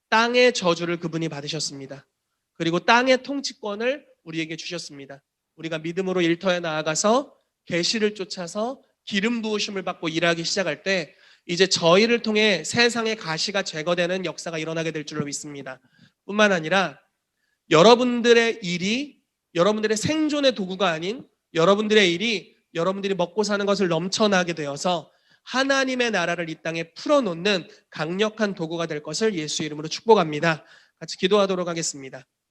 땅의 저주를 그분이 받으셨습니다. 그리고 땅의 통치권을 우리에게 주셨습니다. 우리가 믿음으로 일터에 나아가서 계시를 쫓아서 기름 부으심을 받고 일하기 시작할 때 이제 저희를 통해 세상의 가시가 제거되는 역사가 일어나게 될 줄로 믿습니다. 뿐만 아니라 여러분들의 일이 여러분들의 생존의 도구가 아닌 여러분들의 일이 여러분들이 먹고 사는 것을 넘쳐나게 되어서 하나님의 나라를 이 땅에 풀어놓는 강력한 도구가 될 것을 예수 이름으로 축복합니다. 같이 기도하도록 하겠습니다.